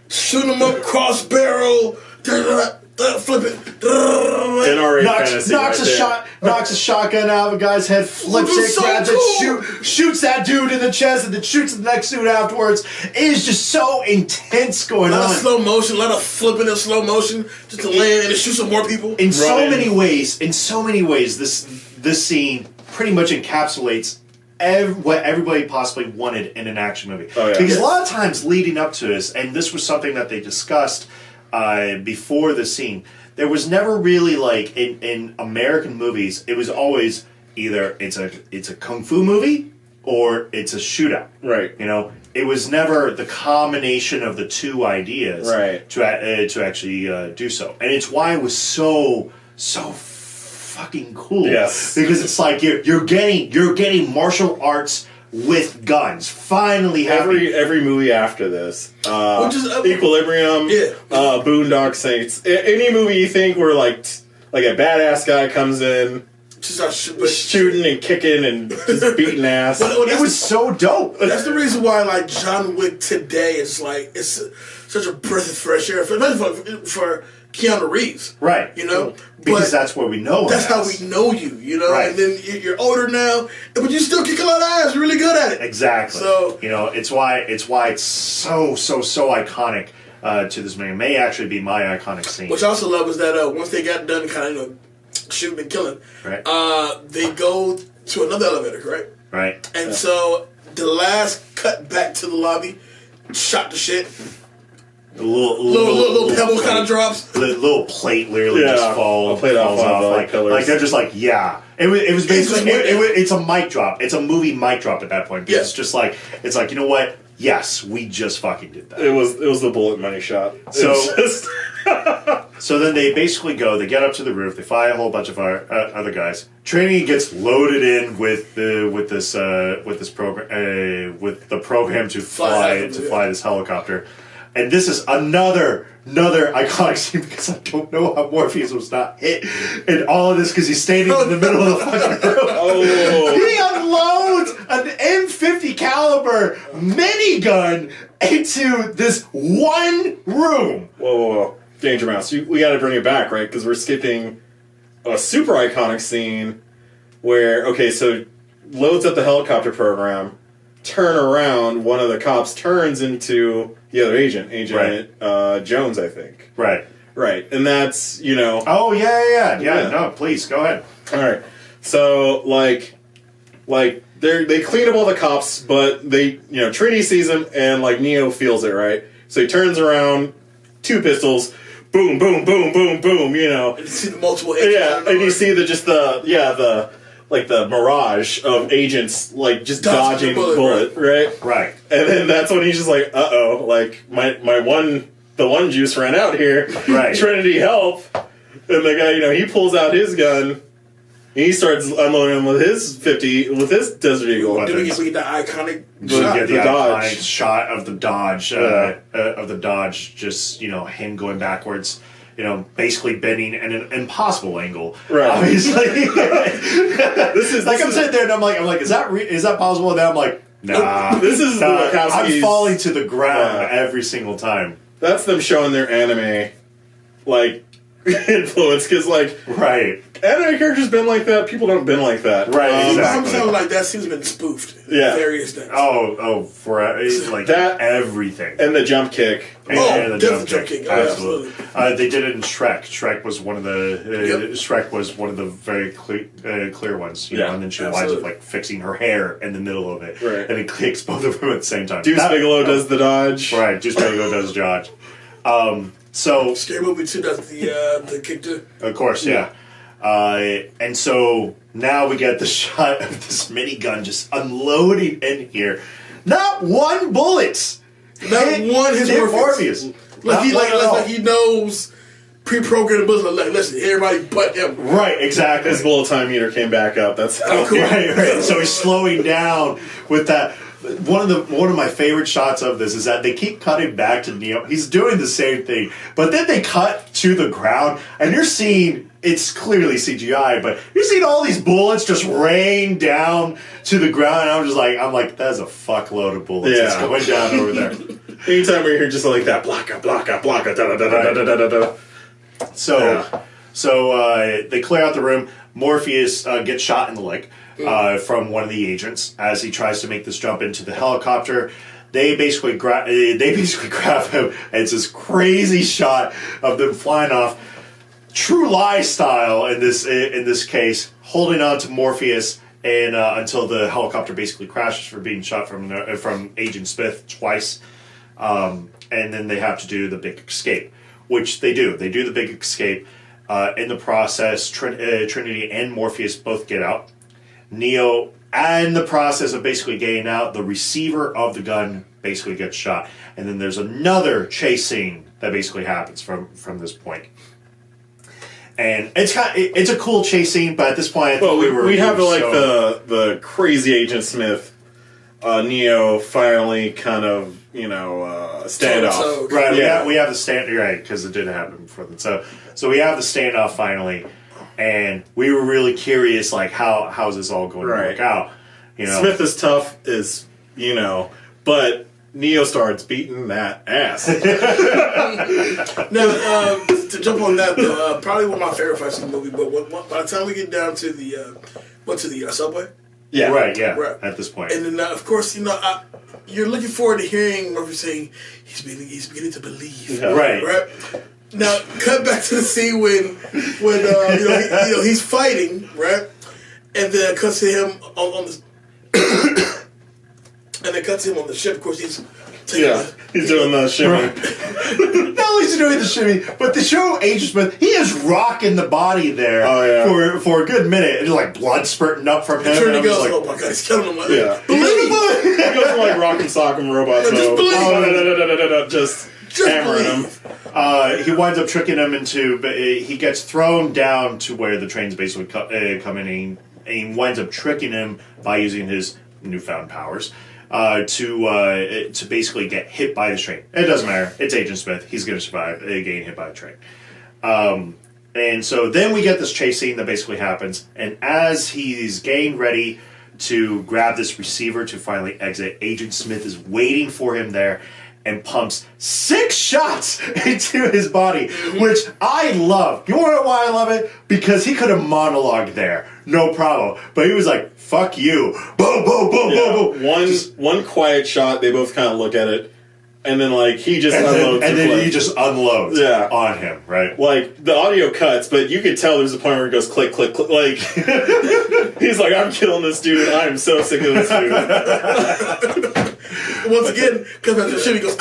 shooting them up, cross barrel, flip it. NRA fantasy knocks a shotgun out of a guy's head, flips it, so grabs cool. it, shoots that dude in the chest, and then shoots the next dude afterwards. It is just so intense going A lot on. of slow motion, a lot of flipping in slow motion just to land and to shoot some more people. In so many ways, this scene pretty much encapsulates what everybody possibly wanted in an action movie. Oh, yeah. Because a lot of times leading up to this, and this was something that they discussed before the scene, there was never really like in American movies. It was always either it's a kung fu movie or it's a shootout. Right. You know, it was never the combination of the two ideas. Right. To actually do so, and it's why it was so fucking cool. Yes. Because it's like you're getting martial arts with guns. Finally, every movie after this, Equilibrium, Boondock Saints, any movie you think where like a badass guy comes in, shooting and kicking and just beating ass. It was so dope. That's the reason why, like, John Wick today is like it's such a breath of fresh air for Keanu Reeves, right? You know, because that's what we know. That's how we know you. You know, right. And then you're older now, but you still kick a lot of ass. You're really good at it. Exactly. So you know, it's why it's so iconic to this movie. It may actually be my iconic scene. Which I also love is that once they got done, kind of shooting and killing, right? They go to another elevator, correct? Right. And so the last cut back to the lobby, shot the shit. The little pebble kind of drops. The little plate literally just falls off. Like they're just like, yeah. It was basically it's a mic drop. It's a movie mic drop at that point. Because it's just like you know what? Yes, we just fucking did that. It was the bullet money shot. So then they basically go. They get up to the roof. They fly a whole bunch of other guys. Trinity gets loaded in with the program to fly this helicopter. And this is another iconic scene because I don't know how Morpheus was not hit in all of this because he's standing in the middle of the fucking room. Oh. He unloads an M50 caliber minigun into this one room. Whoa. Danger Mouse. We got to bring it back, right? Because we're skipping a super iconic scene where, so loads up the helicopter program, turn around, one of the cops turns into the other agent Jones, I think. Right. And that's, Oh, yeah. No, please, go ahead. All right. So, they clean up all the cops, but Trinity sees him, and, Neo feels it, right? So he turns around, 2 pistols, boom, boom, boom, boom, boom, And you see the multiple agents. Yeah, and you see the mirage of agents, just dodging the bullet, right? Right. And then that's when he's just like, uh-oh, the one juice ran out here. Right. Trinity, help. And the guy, he pulls out his gun, and he starts unloading him with his Desert Eagle. Did we get the iconic shot? shot? The iconic shot of the Dodge, just, him going backwards. Basically bending at an impossible angle. Right. Obviously. I'm sitting there and I'm like, is that possible? And then I'm like, nah. This is the Wachowskis. I'm falling to the ground every single time. That's them showing their anime, influence, because, right. Anime characters been like that, people don't been like that. Right, exactly. I'm telling that scene's been spoofed. Yeah. Various things. For that, everything. And the jump kick. And the jump kick. Absolutely. They did it in Shrek. Shrek was one of the very clear ones. And then she winds up fixing her hair in the middle of it. Right. And it kicks both of them at the same time. Deuce Bigelow does the dodge. Right, Deuce Bigelow does the dodge. So Scary Movie 2 does the kick too. Of course, yeah. And so now we get the shot of this minigun just unloading in here. Not one bullet. Not one his Morpheus. He knows pre-programmed bullets. Listen, everybody but him. Right, exactly. His bullet time meter came back up. That's how cool. Right. So he's slowing down with that one of my favorite shots of this is that they keep cutting back to Neo. He's doing the same thing, but then they cut to the ground, and you're seeing it's clearly CGI, but you're seeing all these bullets just rain down to the ground. And I'm like, that's a fuckload of bullets that's going down over there. Anytime we hear just like that, blocka, blocka, blocka, da da da da da da da. So they clear out the room. Morpheus gets shot in the leg from one of the agents as he tries to make this jump into the helicopter. They basically grab him, and it's this crazy shot of them flying off, True Lie style in this case, holding on to Morpheus and until the helicopter basically crashes for being shot from Agent Smith twice, and then they have to do the big escape, which they do. They do the big escape. In the process, Trinity and Morpheus both get out. Neo, in the process of basically getting out, the receiver of the gun basically gets shot. And then there's another chase scene that basically happens from this point. And it's a cool chase scene, but at this point, I think we have the crazy Agent Smith, Neo finally kind of standoff. Right, yeah, we have the stand right because it didn't happen before then. So we have the standoff finally, and we were really curious, like how's this all going to work out? Smith is tough, but Neo starts beating that ass. Now, to jump on that though, probably one of my favorite fights in the movie. But by the time we get down to the subway. Yeah, right. At this point, and then of course, you're looking forward to hearing Murphy saying he's beginning to believe. Yeah. Right. Now, cut back to the scene when he's fighting, right, and then it cuts to him on the and it cuts to him on the ship. Of course, he's doing the shimmy. Not only is he doing the shimmy, but the show Agent Smith, he is rocking the body there for a good minute. And like blood spurting up from him. And goes, oh my god, he's killing him. Yeah. He goes from like rock and sock and robot mode. Just hammering him. He winds up tricking him he gets thrown down to where the train's basically come in, and he winds up tricking him by using his newfound powers. To basically get hit by the train. It doesn't matter. It's Agent Smith. He's going to survive getting hit by a train. And so then we get this chase scene that basically happens. And as he's getting ready to grab this receiver to finally exit, Agent Smith is waiting for him there and pumps 6 shots into his body, which I love. You want to know why I love it? Because he could have monologued there. No problem. But he was like, fuck you. Boom, boom, boom, boom, boom. One quiet shot, they both kind of look at it, and then like he just unloads. And then he just unloads on him, right? Like the audio cuts, but you could tell there's a point where it goes click, click, click. Like he's like, I'm killing this dude. I am so sick of this dude. Once again, comes back to the ship, he goes,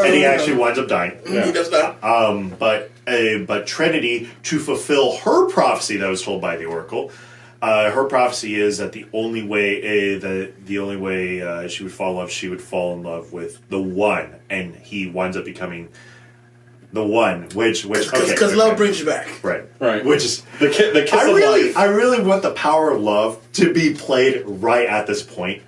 and he actually winds up dying. Yeah. He does die. But Trinity, to fulfill her prophecy that was told by the Oracle, her prophecy is that the only way she would fall in love, she would fall in love with the One, and he winds up becoming the One, which because love brings you back, right? Which is the kiss of life. I really want the power of love to be played right at this point,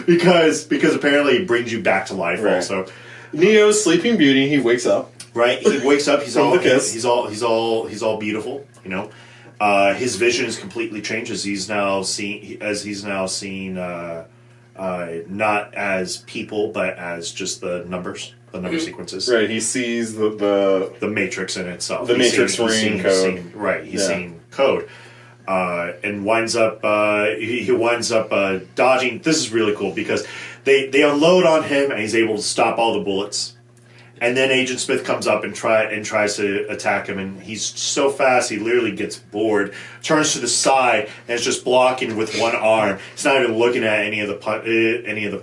because apparently it brings you back to life. Right. Also, Neo's Sleeping Beauty. He wakes up. Right, he wakes up. He's all beautiful. His vision is completely changed as he's now seen not as people but as just the numbers. The number sequences. Right, he sees the matrix in itself. The matrix ring code. He's seeing code. And winds up he winds up dodging. This is really cool because they unload on him and he's able to stop all the bullets. And then Agent Smith comes up and tries to attack him, and he's so fast he literally gets bored, turns to the side, and is just blocking with one arm. He's not even looking at any of the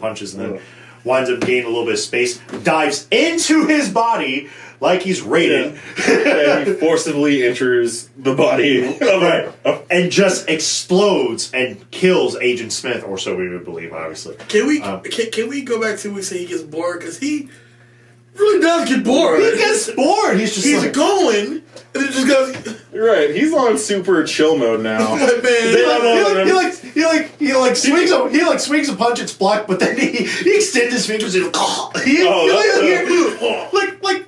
punches, and then winds up gaining a little bit of space, dives into his body like he's Raiden. And he forcibly enters the body and just explodes and kills Agent Smith, or so we would believe, obviously. Can we go back to when we say he gets bored? Because really does get bored. He gets bored. He's like going, and it just goes. Right, he's on super chill mode now. Man, he swings a punch, it's blocked, but then he extends his fingers and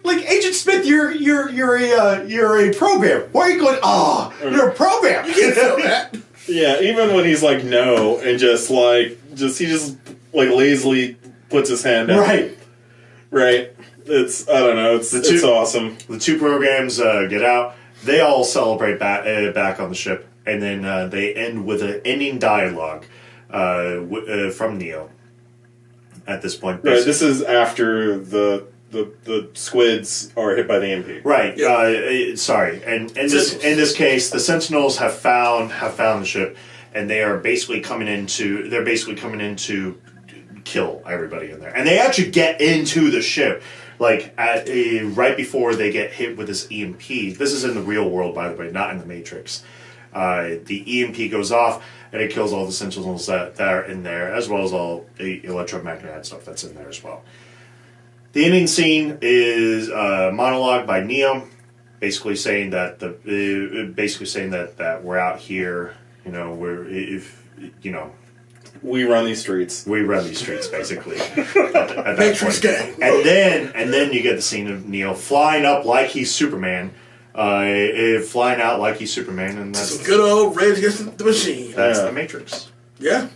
like Agent Smith, you're a program. Why are you going? Oh, you're a program. You can't feel that. Yeah, even when he's like no, and he just lazily puts his hand out. Right. It's I don't know. It's awesome. The two programs get out. They all celebrate back on the ship, and then they end with an ending dialogue from Neo. At this point, right. This is after the squids are hit by the EMP. Right. Yep. Sorry. And in this case, the Sentinels have found the ship, and they are basically coming in to kill everybody in there. And they actually get into the ship. Like, right before they get hit with this EMP. This is in the real world, by the way, not in the Matrix. The EMP goes off, and it kills all the Sentinels that are in there, as well as all the electromagnetic stuff that's in there as well. The ending scene is a monologue by Neo, basically saying that that we're out here, we run these streets. We run these streets, basically. at Matrix gang. And then you get the scene of Neo flying up like he's Superman, flying out like he's Superman, and that's some good old Rage Against the Machine. That's the Matrix. Yeah.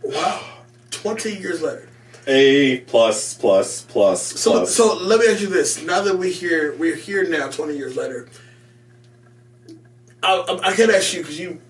Wow. 20 years later. A plus. So let me ask you this: now that we're here now, 20 years later. I can't ask you because you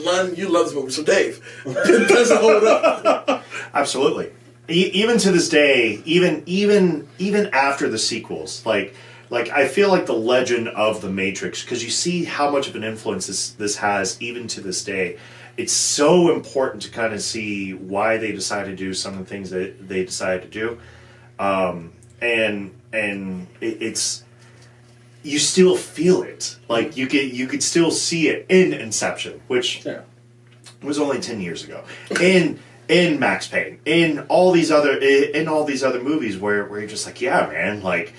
love this movie. So Dave, does it hold up? Absolutely. Even to this day, even after the sequels, like I feel like the legend of the Matrix, because you see how much of an influence this has even to this day. It's so important to kind of see why they decided to do some of the things that they decided to do, and it's you still feel it. Like you could still see it in Inception, which was only 10 years ago, in Max Payne, in all these other movies where you're just like, yeah, man, like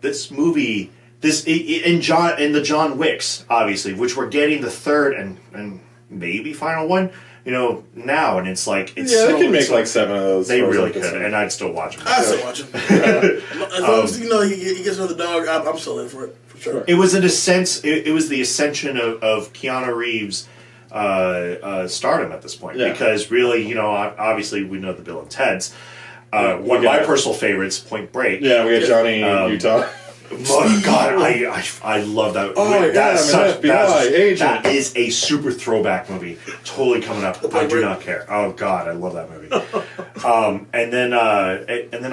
this movie, in the John Wicks, obviously, which we're getting the third and maybe final one, now, and it's like they can make like 7 of those. They really could, and I'd still watch them. I'd still watch them. As long as he gets another dog, I'm still in for it for sure. It was in a sense, it was the ascension of Keanu Reeves' stardom at this point, because really, obviously we know the Bill and Ted's. One of my personal favorites, Point Break. Yeah, we had Johnny Utah. Oh God, I love that. Oh, that's such FBI agent. That is a super throwback movie. Totally coming up. I do not care. Oh God, I love that movie. And then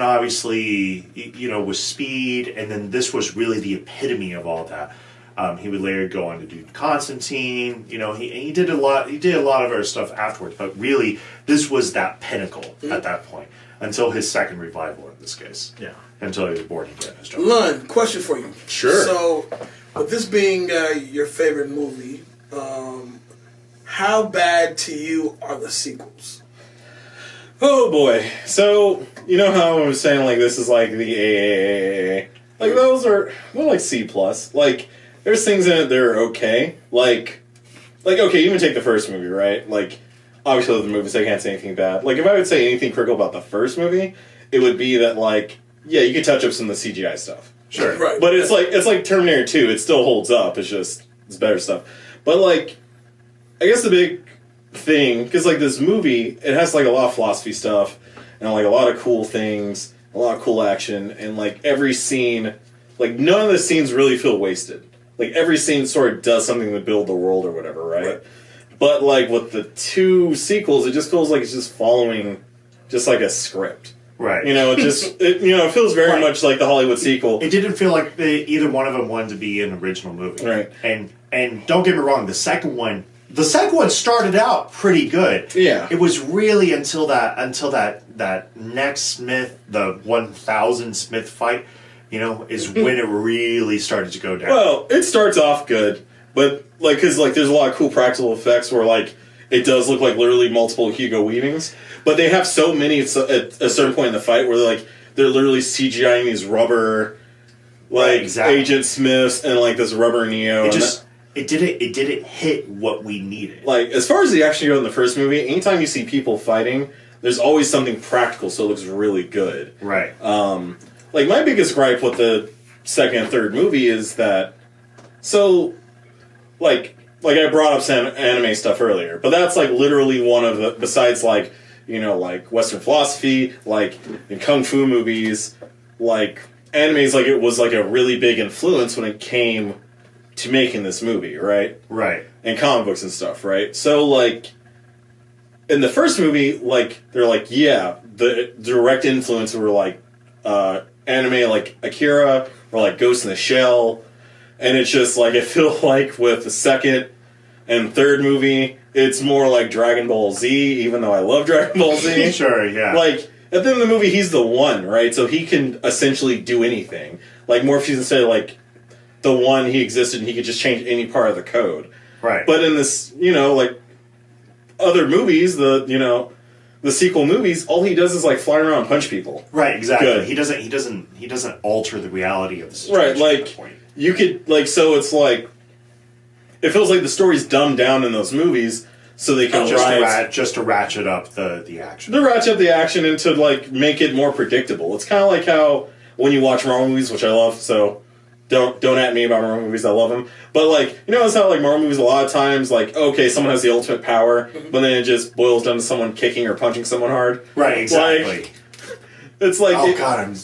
obviously, with Speed, and then this was really the epitome of all that. He would later go on to do Constantine. He did a lot. He did a lot of other stuff afterwards, but really, this was that pinnacle at that point. Until his second revival in this case. Yeah. Until he was born again. Lun, question for you. Sure. So, with this being your favorite movie, how bad to you are the sequels? Oh boy. So, you know how I was saying, like, this is like the AAA. Like, they're like C+. Like, there's things in it that are okay. Like, okay, even take the first movie, right? Like, obviously, the movies, I can't say anything bad. Like, if I would say anything critical about the first movie, it would be that, like, yeah, you could touch up some of the CGI stuff. Sure. Right. But it's like Terminator 2. It still holds up. It's better stuff. But, like, I guess the big thing, because, like, this movie, it has, like, a lot of philosophy stuff, and, like, a lot of cool things, a lot of cool action, and, like, every scene, like, none of the scenes really feel wasted. Like, every scene sort of does something to build the world or whatever, right? But, like, with the two sequels, it just feels like it's just following just like a script. Right. It feels very much like the Hollywood sequel. It didn't feel like either one of them wanted to be an original movie. Right. And don't get me wrong, the second one started out pretty good. Yeah. It was really until that next Smith, the 1000 Smith fight, is when it really started to go down. Well, it starts off good. But, like, because, like, there's a lot of cool practical effects where, like, it does look like literally multiple Hugo Weavings. But they have so many at a certain point in the fight where, they're literally CGIing these rubber, like, Agent Smiths and, like, this rubber Neo. It didn't hit what we needed. Like, as far as the action goes in the first movie, anytime you see people fighting, there's always something practical, so it looks really good. Right. Like, my biggest gripe with the second and third movie is that, so, like I brought up some anime stuff earlier, but that's, like, literally one of the, besides, like, you know, like, Western philosophy, like, in Kung Fu movies, like, anime's, like, it was, like, a really big influence when it came to making this movie, right? Right. And comic books and stuff, right? So, like, in the first movie, like, they're like, yeah, the direct influence were, like, anime like Akira or, like, Ghost in the Shell. And it's just, like, I feel like with the second and third movie, it's more like Dragon Ball Z, even though I love Dragon Ball Z. Sure, yeah. Like, at the end of the movie, he's the one, right? So he can essentially do anything. Like, Morpheus instead of, like, the one he existed and he could just change any part of the code. Right. But in this, you know, like, other movies, the sequel movies, all he does is, like, fly around and punch people. Right, exactly. Good. He doesn't alter the reality of the situation. Right, like, at that point. you could, like, so it's like, it feels like the story's dumbed down in those movies so they can just to ratchet up the action. To ratchet up the action and to, like, make it more predictable. It's kind of like how, when you watch Marvel movies, which I love, so don't at me about Marvel movies, I love them. But, like, you know, it's how, like, Marvel movies a lot of times, like, okay, someone has the ultimate power, but then it just boils down to someone kicking or punching someone hard. Right, exactly. Like, it's like... Oh, God, I'm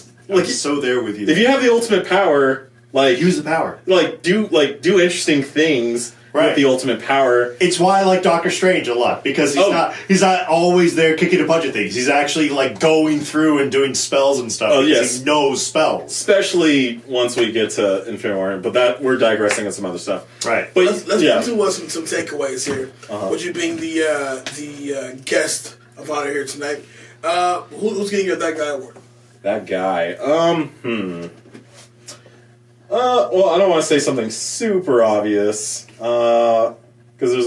so there with you. If you have the ultimate power... Like, use the power. Do interesting things with the ultimate power. It's why I like Doctor Strange a lot, because he's not always there kicking a bunch of things. He's actually, like, going through and doing spells and stuff. Oh, yes. He knows spells. Especially once we get to Infinity War, but that we're digressing on some other stuff. Right. But let's get to some takeaways here. Uh-huh. With you being the guest of Honor here tonight, who's getting your That Guy award? That guy. Well, I don't want to say something super obvious, because there's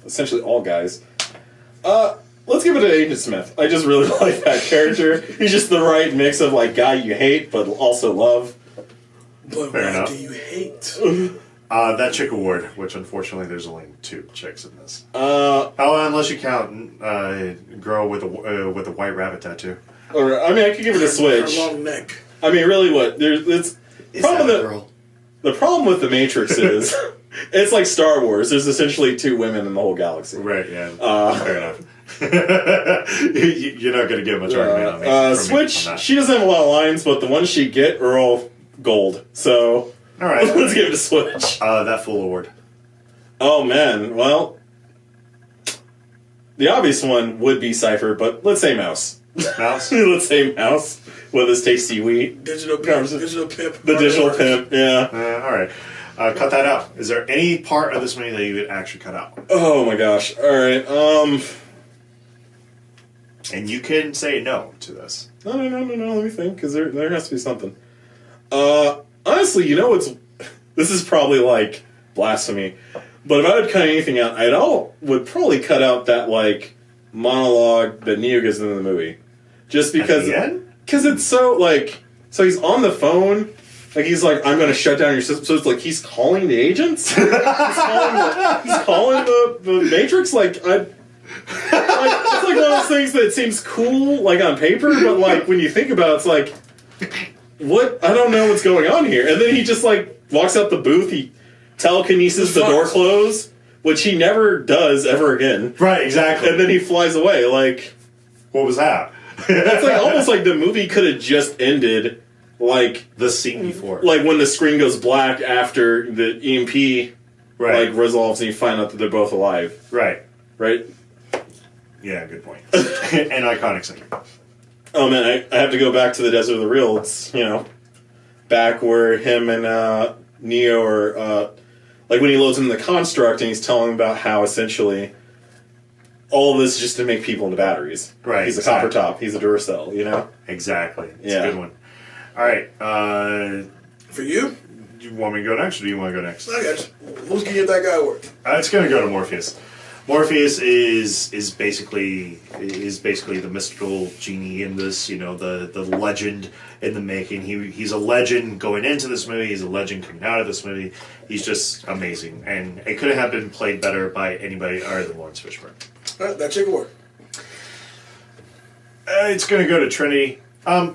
essentially all guys. Let's give it to Agent Smith. I just really like that character. He's just the right mix of, like, guy you hate, but also love. But Fair enough. Do you hate? That chick award, which unfortunately there's only 2 chicks in this. Unless you count girl with a white rabbit tattoo. Or, I mean, I could give it a switch. Her long neck. I mean, really, what? Is that a girl? The problem with the Matrix is, it's like Star Wars. There's essentially 2 women in the whole galaxy. Right, yeah. Fair enough. You're not going to get much argument on me. Switch, she doesn't have a lot of lines, but the ones she get are all gold. So, all right. Let's give it a Switch. That Fool award. Oh, man. Well, the obvious one would be Cypher, but let's say Mouse. Mouse? Let's say Mouse with his tasty wheat. Digital pimp. The digital pimp, yeah. All right. Cut that out. Is there any part of this movie that you would actually cut out? Oh my gosh. All right. And you can say no to this. No. Let me think, because there has to be something. Honestly, you know what's... This is probably, like, blasphemy. But if I would cut anything out, would probably cut out that, like, monologue that Neo gives in the movie. Just because... At the end? Because it's so, like... So he's on the phone... Like, he's like, I'm going to shut down your system. So it's like, he's calling the agents? He's calling the Matrix? Like, it's like one of those things that seems cool, like, on paper, but, like, when you think about it, it's like, what? I don't know what's going on here. And then he just, like, walks out the booth, he telekinesis the door closed, which he never does ever again. Right, exactly. And then he flies away, like... What was that? It's like, almost like the movie could have just ended... Like the scene before, like when the screen goes black after the EMP, like resolves, and you find out that they're both alive. Right. Yeah, good point. And iconic scene. Oh man, I have to go back to the Desert of the Real. It's back where him and Neo are like when he loads into the construct and he's telling about how essentially all of this is just to make people into batteries. Right. He's a copper top. He's a Duracell. Exactly. It's a good one. All right. For you? Do you want me to go next, or do you want to go next? I got you. Who's getting That Guy award? It's going to go to Morpheus. Morpheus is basically the mystical genie in this, the legend in the making. He's a legend going into this movie. He's a legend coming out of this movie. He's just amazing, and it couldn't have been played better by anybody other than Laurence Fishburne. All right, that chick award. It's going to go to Trinity.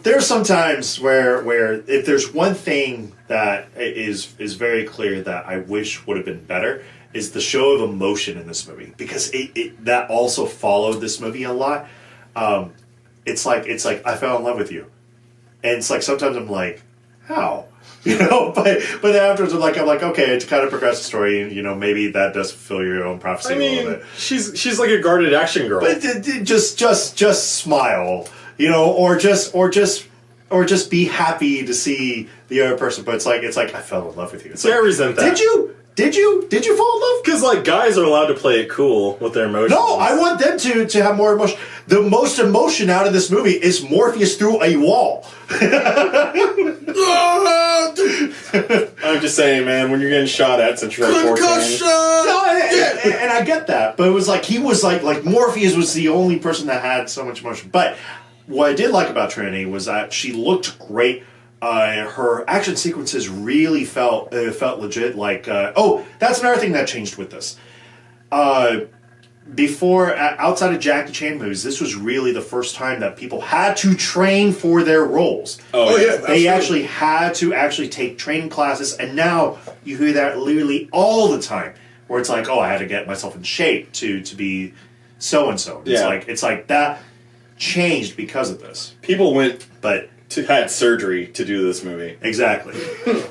There's some times where if there's one thing that is very clear that I wish would have been better, is the show of emotion in this movie, because it that also followed this movie a lot. It's like I fell in love with you, and it's like sometimes I'm like, how, but then afterwards I'm like okay, to kind of progress the story, and maybe that does fulfill your own prophecy a little bit. She's like a guarded action girl, but just smile, or just be happy to see the other person. But it's like I fell in love with you. It's I resent that. Did you fall in love? Because guys are allowed to play it cool with their emotions. No, I want them to have more emotion. The most emotion out of this movie is Morpheus through a wall. I'm just saying, man, when you're getting shot at since you're like 14. And I get that, but it was like he was like Morpheus was the only person that had so much emotion. But what I did like about Trinity was that she looked great. Her action sequences really felt legit. That's another thing that changed with this. Before, outside of Jackie Chan movies, this was really the first time that people had to train for their roles. Oh yeah, they actually had to take training classes, and now you hear that literally all the time, where it's like, I had to get myself in shape to be so and so. It's like that changed because of this. People had surgery to do this movie. Exactly.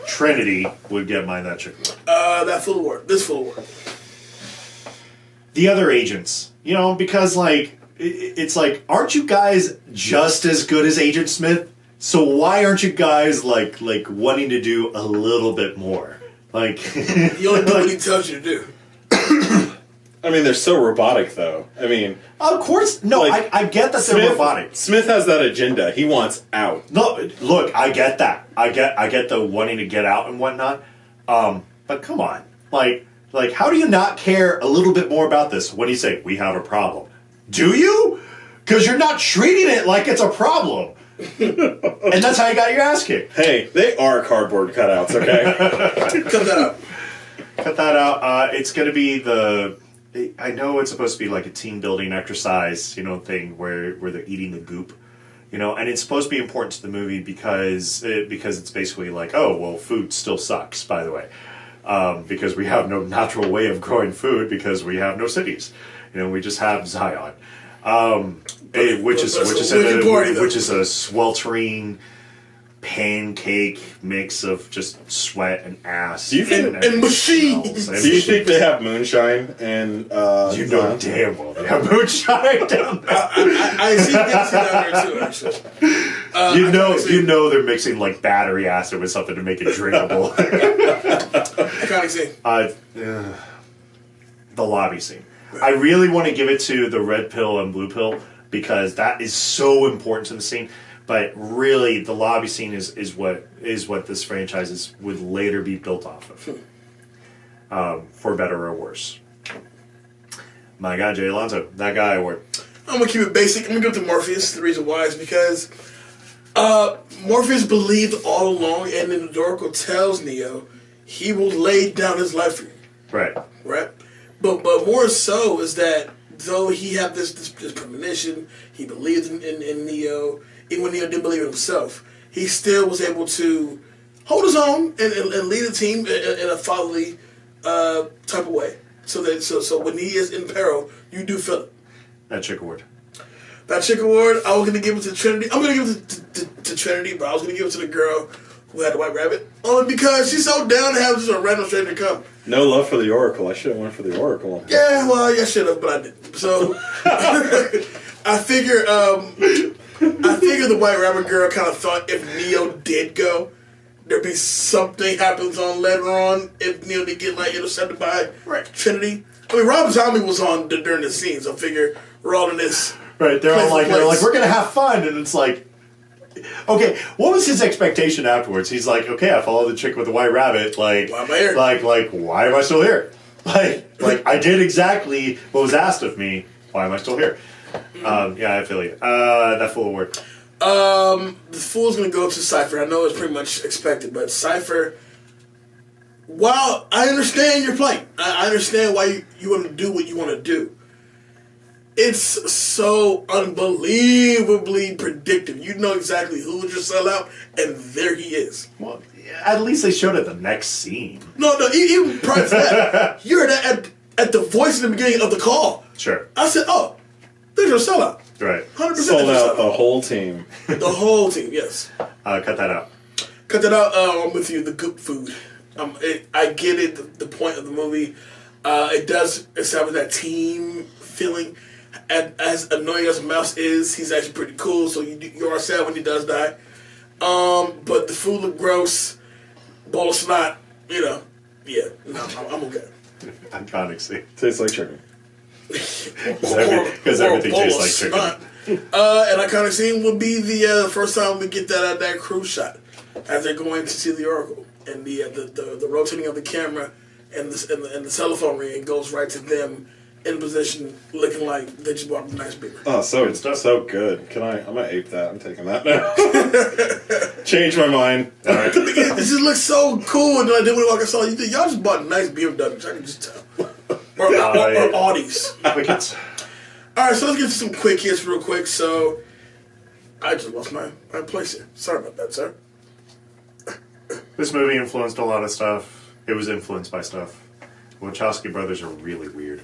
Trinity would get that chick award. That full award. This full award. The other agents, because it's like, aren't you guys just as good as Agent Smith? So why aren't you guys like wanting to do a little bit more? You only do what he tells you to do. I mean, they're so robotic, though. I mean, of course, no. I get that they're robotic. Smith has that agenda. He wants out. No, look, I get that. I get the wanting to get out and whatnot. But come on, how do you not care a little bit more about this? What do you say? We have a problem. Do you? Because you're not treating it like it's a problem. And that's how you got your ass kicked. Hey, they are cardboard cutouts. Okay, Cut that out. Cut that out. It's going to be I know it's supposed to be like a team building exercise, thing where they're eating the goop, and it's supposed to be important to the movie because it's basically like, food still sucks, by the way, because we have no natural way of growing food because we have no cities, we just have Zion, which is a sweltering pancake mix of just sweat and ass. Do you think and machines? Do you think they have moonshine and you know damn well they have moonshine down there. I see Dixie down there too, actually. You know they're mixing battery acid with something to make it drinkable. Iconic scene. The lobby scene. I really want to give it to the red pill and blue pill because that is so important to the scene. But really, the lobby scene is what this franchise would later be built off of, for better or worse. My God, Jay Alonso, that guy award. I'm gonna keep it basic. I'm gonna go to Morpheus. The reason why is because Morpheus believed all along, and then the Oracle tells Neo he will lay down his life for you. Right. But more so is that though he had this premonition, he believed in Neo. Even when Neo didn't believe in himself, he still was able to hold his own and lead a team in a fatherly type of way. So when he is in peril, you do feel it. That chick award. That chick award, I was going to give it to Trinity. I'm going to give it to Trinity, but I was going to give it to the girl who had the white rabbit. Only because she's so down to have just a random stranger come. No love for the Oracle. I should have went for the Oracle. Yeah, well, I should have, but I didn't. So I figure the white rabbit girl kind of thought if Neo did go, there'd be something happens on later on if Neo did get intercepted by Trinity. I mean, Rob Zombie was on during the scene, so I figure we're all in this. Right, they're like, we're gonna have fun, and it's like, okay, what was his expectation afterwards? He's like, okay, I followed the chick with the white rabbit. Like, why am I here? Like, why am I still here? Like I did exactly what was asked of me. Why am I still here? Yeah, I feel you. That full award. The Fool's going to go to Cypher. I know it's pretty much expected, but Cypher, while I understand your plight, I understand why you want to do what you want to do. It's so unbelievably predictive. You know exactly who would just sell out, and there he is. Well, at least they showed it the next scene. No, even prior to that, you heard that at the voice in the beginning of the call. Sure. I said, oh, they're going to sell out. Right. 100% Sold out the whole team. The whole team, yes. Cut that out. Cut that out. I'm with you. The good food. I get it. The point of the movie. It does establish that team feeling. As annoying as Mouse is, he's actually pretty cool. So you are sad when he does die. But the food looked gross. Bowl of snot. Yeah. No, I'm okay. Iconic scene. Tastes like chicken. Because everything tastes like chicken. An iconic scene would be the first time we get that cruise shot as they're going to see the Oracle, and the rotating of the camera and the telephone ring goes right to them in position, looking like they just bought a nice beamer. Oh, so good stuff. So good. I'm gonna ape that. I'm taking that now. Change my mind. All right. It just looks so cool, and then I did when I walk outside. You think y'all just bought a nice BMW? I can just tell. Or Audis. Advocates. All right, so let's get to some quick hits real quick. So, I just lost my place here. Sorry about that, sir. This movie influenced a lot of stuff. It was influenced by stuff. Wachowski brothers are really weird.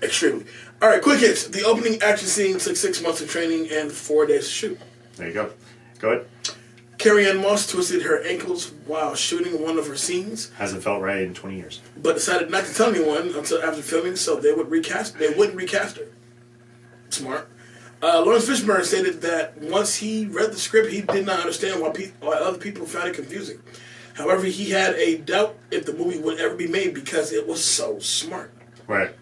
Extremely. All right, quick hits. The opening action scene took 6 months of training and 4 days to shoot. There you go. Go ahead. Carrie-Anne Moss twisted her ankles while shooting one of her scenes. Hasn't felt right in 20 years. But decided not to tell anyone until after filming, so they wouldn't recast her. Smart. Laurence Fishburne stated that once he read the script, he did not understand why other people found it confusing. However, he had a doubt if the movie would ever be made because it was so smart. Right.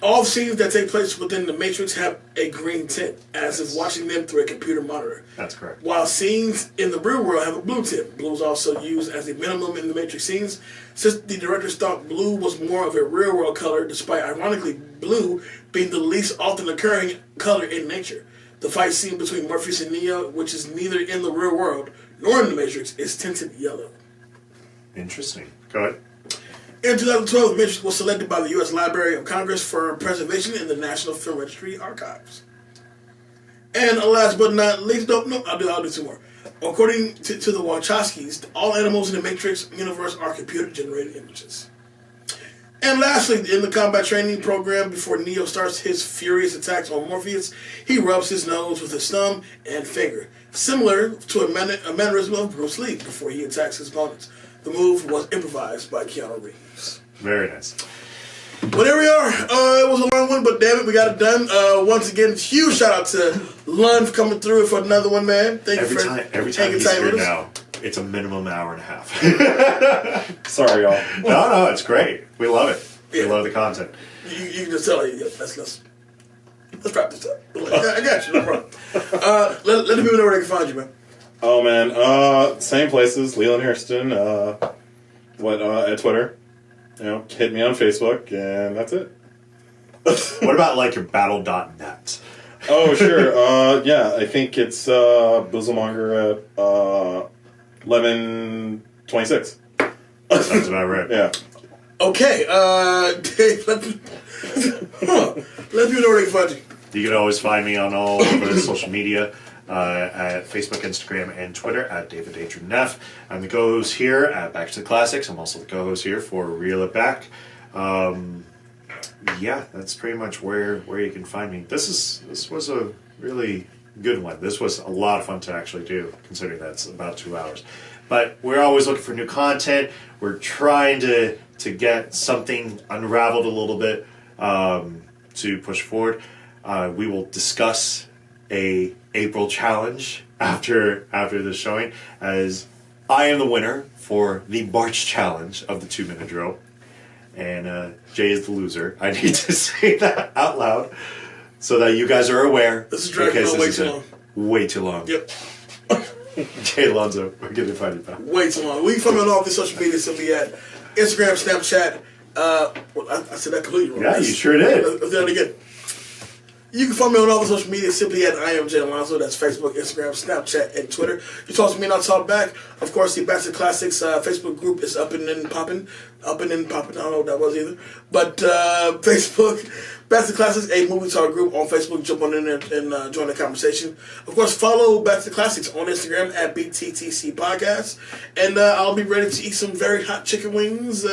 All scenes that take place within the Matrix have a green tint, as if watching them through a computer monitor. That's correct. While scenes in the real world have a blue tint. Blue is also used as a minimum in the Matrix scenes, since the directors thought blue was more of a real world color, despite ironically blue being the least often occurring color in nature. The fight scene between Morpheus and Neo, which is neither in the real world nor in the Matrix, is tinted yellow. Interesting. Go ahead. In 2012, the Matrix was selected by the U.S. Library of Congress for preservation in the National Film Registry Archives. And last but not least, I'll do two more. According to the Wachowskis, all animals in the Matrix universe are computer-generated images. And lastly, in the combat training program, before Neo starts his furious attacks on Morpheus, he rubs his nose with his thumb and finger, similar to a mannerism of Bruce Lee before he attacks his opponents. The move was improvised by Keanu Reeves. Very nice. Well, there we are. It was a long one, but damn it, we got it done. Once again, huge shout out to Lund for coming through for another one, man. Thank you for every time he's here now, it's a minimum hour and a half. Sorry, y'all. No, it's great. We love it. Yeah. We love the content. You can just tell her, let's wrap this up. I got you, no problem. Let the people know where they can find you, man. Oh man, same places. Lealan Hairston. At Twitter. Hit me on Facebook, and that's it. What about like your battle.net? Oh sure. Yeah, I think it's Boozlemonger at Lemon26. That's about right. Yeah. Okay, Dave, let people know where they can find you. You can always find me on all over social media. At Facebook, Instagram, and Twitter at David Adrian Neff. I'm the co-host here at Back to the Classics. I'm also the co-host here for Reel It Back. Yeah, that's pretty much where you can find me. This was a really good one. This was a lot of fun to actually do, considering that's about 2 hours. But we're always looking for new content. We're trying to get something unraveled a little bit to push forward. We will discuss a April challenge after this showing, as I am the winner for the March challenge of the 2-minute drill, and Jay is the loser. I need to say that out loud so that you guys are aware. This is dragging on way too long. Way too long. Yep. Jay Alonzo, we're going to find you back. Way too long. We can find me on all the social media. So we at Instagram, Snapchat, Well, I said that completely wrong. Yeah, you sure did. Let's do it again. You can follow me on all the social media simply at I am Jay Alonso. That's Facebook, Instagram, Snapchat, and Twitter. You talk to me and I'll talk back. Of course, the Bachelor Classics Facebook group is up and popping. I don't know what that was either. But Facebook, Bachelor Classics, a movie talk group on Facebook. Jump on in there and join the conversation. Of course, follow Bachelor Classics on Instagram at BTTC Podcast. And I'll be ready to eat some very hot chicken wings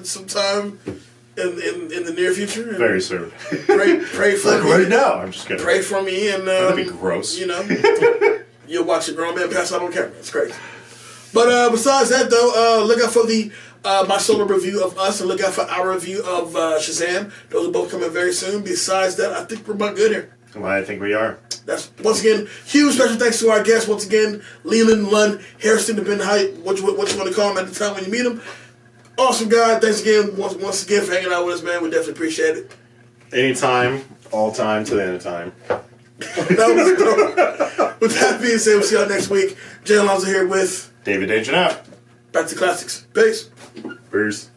sometime in the near future. And very soon. Pray for like me. right now. I'm just kidding. Pray for me, and that'd be gross. You know, you'll watch a grown man pass out on camera. It's crazy. But besides that, though, look out for the my solo review of Us, and look out for our review of Shazam. Those are both coming very soon. Besides that, I think we're about good here. Well, I think we are. That's once again huge special thanks to our guest once again, Lealan Hairston, depending what you want to call him at the time when you meet him. Awesome guy. Thanks again once again for hanging out with us, man. We definitely appreciate it. Anytime, all time, to the end of time. That was dope. With that being said, we'll see y'all next week. Jay Alonso here with David Agent out. Back to Classics. Peace. Peace.